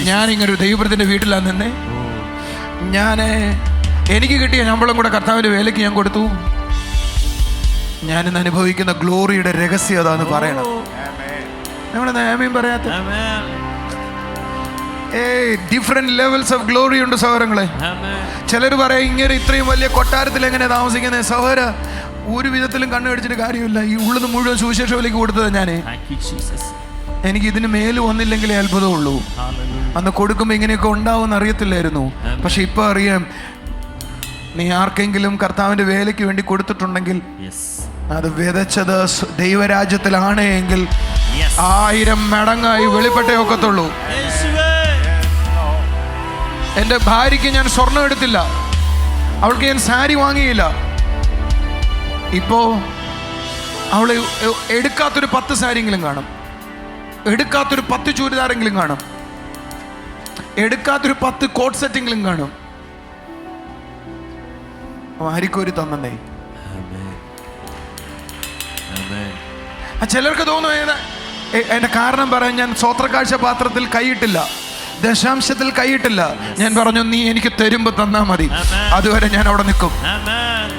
ഞാൻ ഇങ്ങനൊരു ദൈവത്തിന്റെ വീട്ടിലാണ് നിന്നേ, എനിക്ക് കിട്ടിയ ശമ്പളം കൂടെ കർത്താവിന്റെ വേലയ്ക്ക് ഞാൻ കൊടുത്തു, ഞാനിന്ന് അനുഭവിക്കുന്ന ഗ്ലോറിയുടെ രഹസ്യം അതാന്ന് പറയണം. നമ്മുടെ ആമേൻ പറയാത്ത ഡിഫറെന്റ് ലെവൽസ് ഓഫ് ഗ്ലോറി ഉണ്ട് സഹോദരങ്ങളെ. ചിലർ പറയാം ഇങ്ങനെ ഇത്രയും വലിയ കൊട്ടാരത്തിൽ എങ്ങനെ താമസിക്കുന്നത്? സഹോദര, ഒരു വിധത്തിലും കണ്ണു കടിച്ചിട്ട് കാര്യമില്ല. ഈ ഉള്ളത് മുഴുവൻ സുവിശേഷത്തിലേക്ക് കൊടുത്തത് ഞാൻ. Thank you, Jesus. എനിക്ക് ഇതിന് മേല് വന്നില്ലെങ്കിലേ അത്ഭുതമുള്ളൂ. Hallelujah. അന്ന് കൊടുക്കുമ്പോൾ ഇങ്ങനെയൊക്കെ ഉണ്ടാവുമെന്ന് അറിയത്തില്ലായിരുന്നു. പക്ഷെ ഇപ്പൊ അറിയാം. നീ ആർക്കെങ്കിലും കർത്താവിന്റെ വേലയ്ക്ക് വേണ്ടി കൊടുത്തിട്ടുണ്ടെങ്കിൽ Yes. അത് വിതച്ചത് ദൈവരാജ്യത്തിലാണ് എങ്കിൽ Yes. 1000 മടങ്ങായി വെളിപ്പെട്ടേ ഒക്കത്തുള്ളൂ. യേശുവേ. എൻ്റെ ഭാര്യയ്ക്ക് ഞാൻ സ്വർണം എടുത്തില്ല, അവൾക്ക് ഞാൻ സാരി വാങ്ങിയില്ല. ഇപ്പോ അവള് എടുക്കാത്തൊരു 10 സാരിയെങ്കിലും കാണും, എടുക്കാത്തൊരു 10 ചുരിദാറെങ്കിലും കാണും, എടുക്കാത്തൊരു 10 കോട്ട് സെറ്റെങ്കിലും കാണും. ആരിക്കൊരു തന്നേ. Amen. Amen. ചിലർക്ക് തോന്നുന്നു എൻ്റെ കാരണം പറയാൻ ഞാൻ സ്വോത്രക്കാഴ്ച പാത്രത്തിൽ കൈയിട്ടില്ല, ദശാംശത്തിൽ കൈയിട്ടില്ല. ഞാൻ പറഞ്ഞു, നീ എനിക്ക് തരുമ്പോ തന്നാ മതി, അതുവരെ ഞാൻ അവിടെ നിൽക്കും. Amen.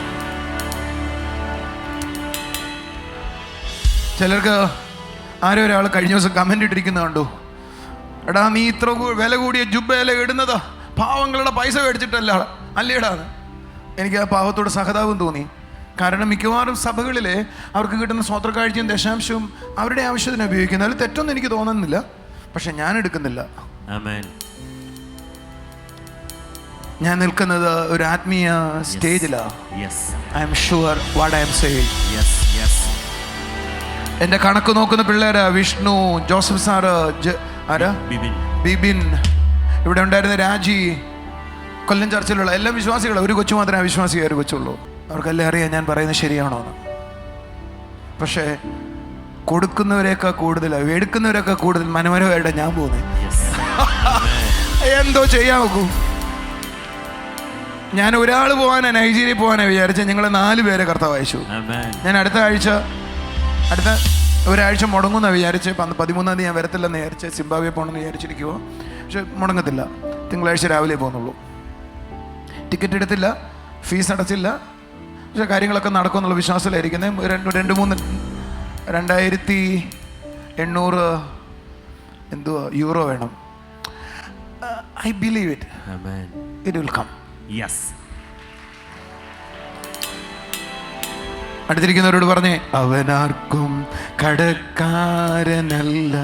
ചിലർക്ക് ആരോ ഒരാൾ കഴിഞ്ഞ ദിവസം കമന്റ് ഇട്ടിരിക്കുന്ന കണ്ടു, എടാ നീ ഇത്ര വില കൂടിയ ജുബ്ബയില ഇടുന്നതാ പാവങ്ങളുടെ പൈസ മേടിച്ചിട്ടല്ല അല്ലേടാ. എനിക്ക് ആ പാവത്തോട് സഹതാപം തോന്നി. കാരണം മിക്കവാറും സഭകളിലെ അവർക്ക് കിട്ടുന്ന സ്വോത്രക്കാഴ്ചയും ദശാംശവും അവരുടെ ആവശ്യത്തിന് ഉപയോഗിക്കുന്നത്. അതിൽ തെറ്റൊന്നും എനിക്ക് തോന്നുന്നില്ല, പക്ഷെ ഞാൻ എടുക്കുന്നില്ല. Amen. ഞാൻ നിൽക്കുന്നത് ഒരു ആത്മീയ സ്റ്റേജിലാണ്. Yes. I am sure what I M saying. Yes. Yes. എൻ്റെ കണക്ക് നോക്കുന്ന പിള്ളേരാ വിഷ്ണു, ജോസഫ് സാറ്, ആരാ Bibin. ബിബിൻ, ഇവിടെ ഉണ്ടായിരുന്ന രാജി, കൊല്ലം ചർച്ചിലുള്ള എല്ലാ വിശ്വാസികളും. ഒരു കൊച്ചു മാത്രമേ അവിശ്വാസിയായ ഒരു കൊച്ചുള്ളൂ. അവർക്കെല്ലാം അറിയാം ഞാൻ പറയുന്നത് ശരിയാണോ എന്ന്. പക്ഷേ കൊടുക്കുന്നവരെയൊക്കെ കൂടുതൽ, എടുക്കുന്നവരൊക്കെ കൂടുതൽ മനോഹരമായിട്ട് ഞാൻ പോകുന്നത്. Yes. എന്തോ ചെയ്യാൻ നോക്കൂ. ഞാൻ ഒരാൾ പോകാനാ, നൈജീരിയ പോകാനാ വിചാരിച്ച. ഞങ്ങൾ 4 പേരെ കർത്താവ് അയച്ചു. Amen. ഞാൻ അടുത്ത ഒരാഴ്ച മുടങ്ങുമെന്നാണ് വിചാരിച്ച്. 13-ാം തീയതി ഞാൻ വരത്തില്ലെന്ന് വിചാരിച്ച് സിംബാബ്വെ പോകണമെന്ന് വിചാരിച്ചിരിക്കുമോ. പക്ഷെ മുടങ്ങത്തില്ല. തിങ്കളാഴ്ച രാവിലെ പോകുന്നുള്ളൂ. ടിക്കറ്റ് എടുത്തില്ല, ഫീസ് അടച്ചില്ല. പക്ഷെ കാര്യങ്ങളൊക്കെ നടക്കുമെന്നുള്ള വിശ്വാസത്തിലായിരിക്കുന്നത്. 2800 എന്തുവാ യൂറോ വേണം. I believe it. Amen. It will come. Yes. അടുത്തിരിക്കുന്നവരോട് പറഞ്ഞേ, അവനാർക്കും കടക്കാരനല്ല,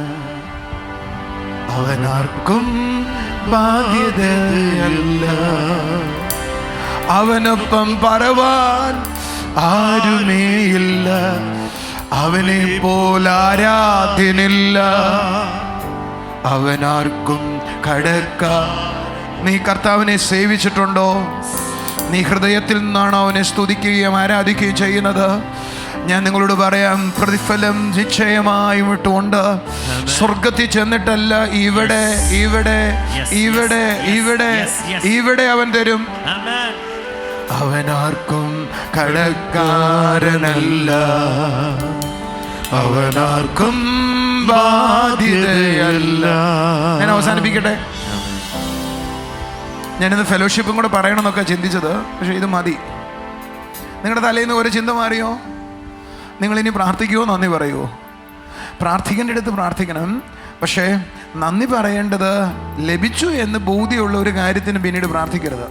അവനാർക്കും ബാധ്യതയല്ല, അവനൊപ്പം പറവാൻ ആരുമേയില്ല, അവനെ പോലാരാധ്യനില്ല, അവനാർക്കും നീ കർത്താവിനെ സേവിച്ചിട്ടുണ്ടോ? നീ ഹൃദയത്തിൽ നിന്നാണ് അവനെ സ്തുതിക്കുകയും ആരാധിക്കുകയും ചെയ്യുന്നത്? ഞാൻ നിങ്ങളോട് പറയാം, പ്രതിഫലം നിശ്ചയമായും ഇട്ടുകൊണ്ട് സ്വർഗത്തിൽ ചെന്നിട്ടല്ല, ഇവിടെ ഇവിടെ ഇവിടെ ഇവിടെ ഇവിടെ അവൻ തരും. അവനാർക്കും കടക്കാരനല്ല, അവനാർക്കും ബാധ്യതയല്ല. ഞാൻ അവസാനിപ്പിക്കട്ടെ. ഞാനിന്ന് ഫെലോഷിപ്പും കൂടെ പറയണമെന്നൊക്കെ ചിന്തിച്ചത്, പക്ഷെ ഇത് മതി. നിങ്ങളുടെ തലയിൽ നിന്ന് ഒരു ചിന്ത മാറിയോ? നിങ്ങളിനി പ്രാർത്ഥിക്കുമോ, നന്ദി പറയുമോ? പ്രാർത്ഥിക്കേണ്ട അടുത്ത് പ്രാർത്ഥിക്കണം. പക്ഷേ നന്ദി പറയേണ്ടത് ലഭിച്ചു എന്ന് ബോധ്യമുള്ള ഒരു കാര്യത്തിന് പിന്നീട് പ്രാർത്ഥിക്കരുത്.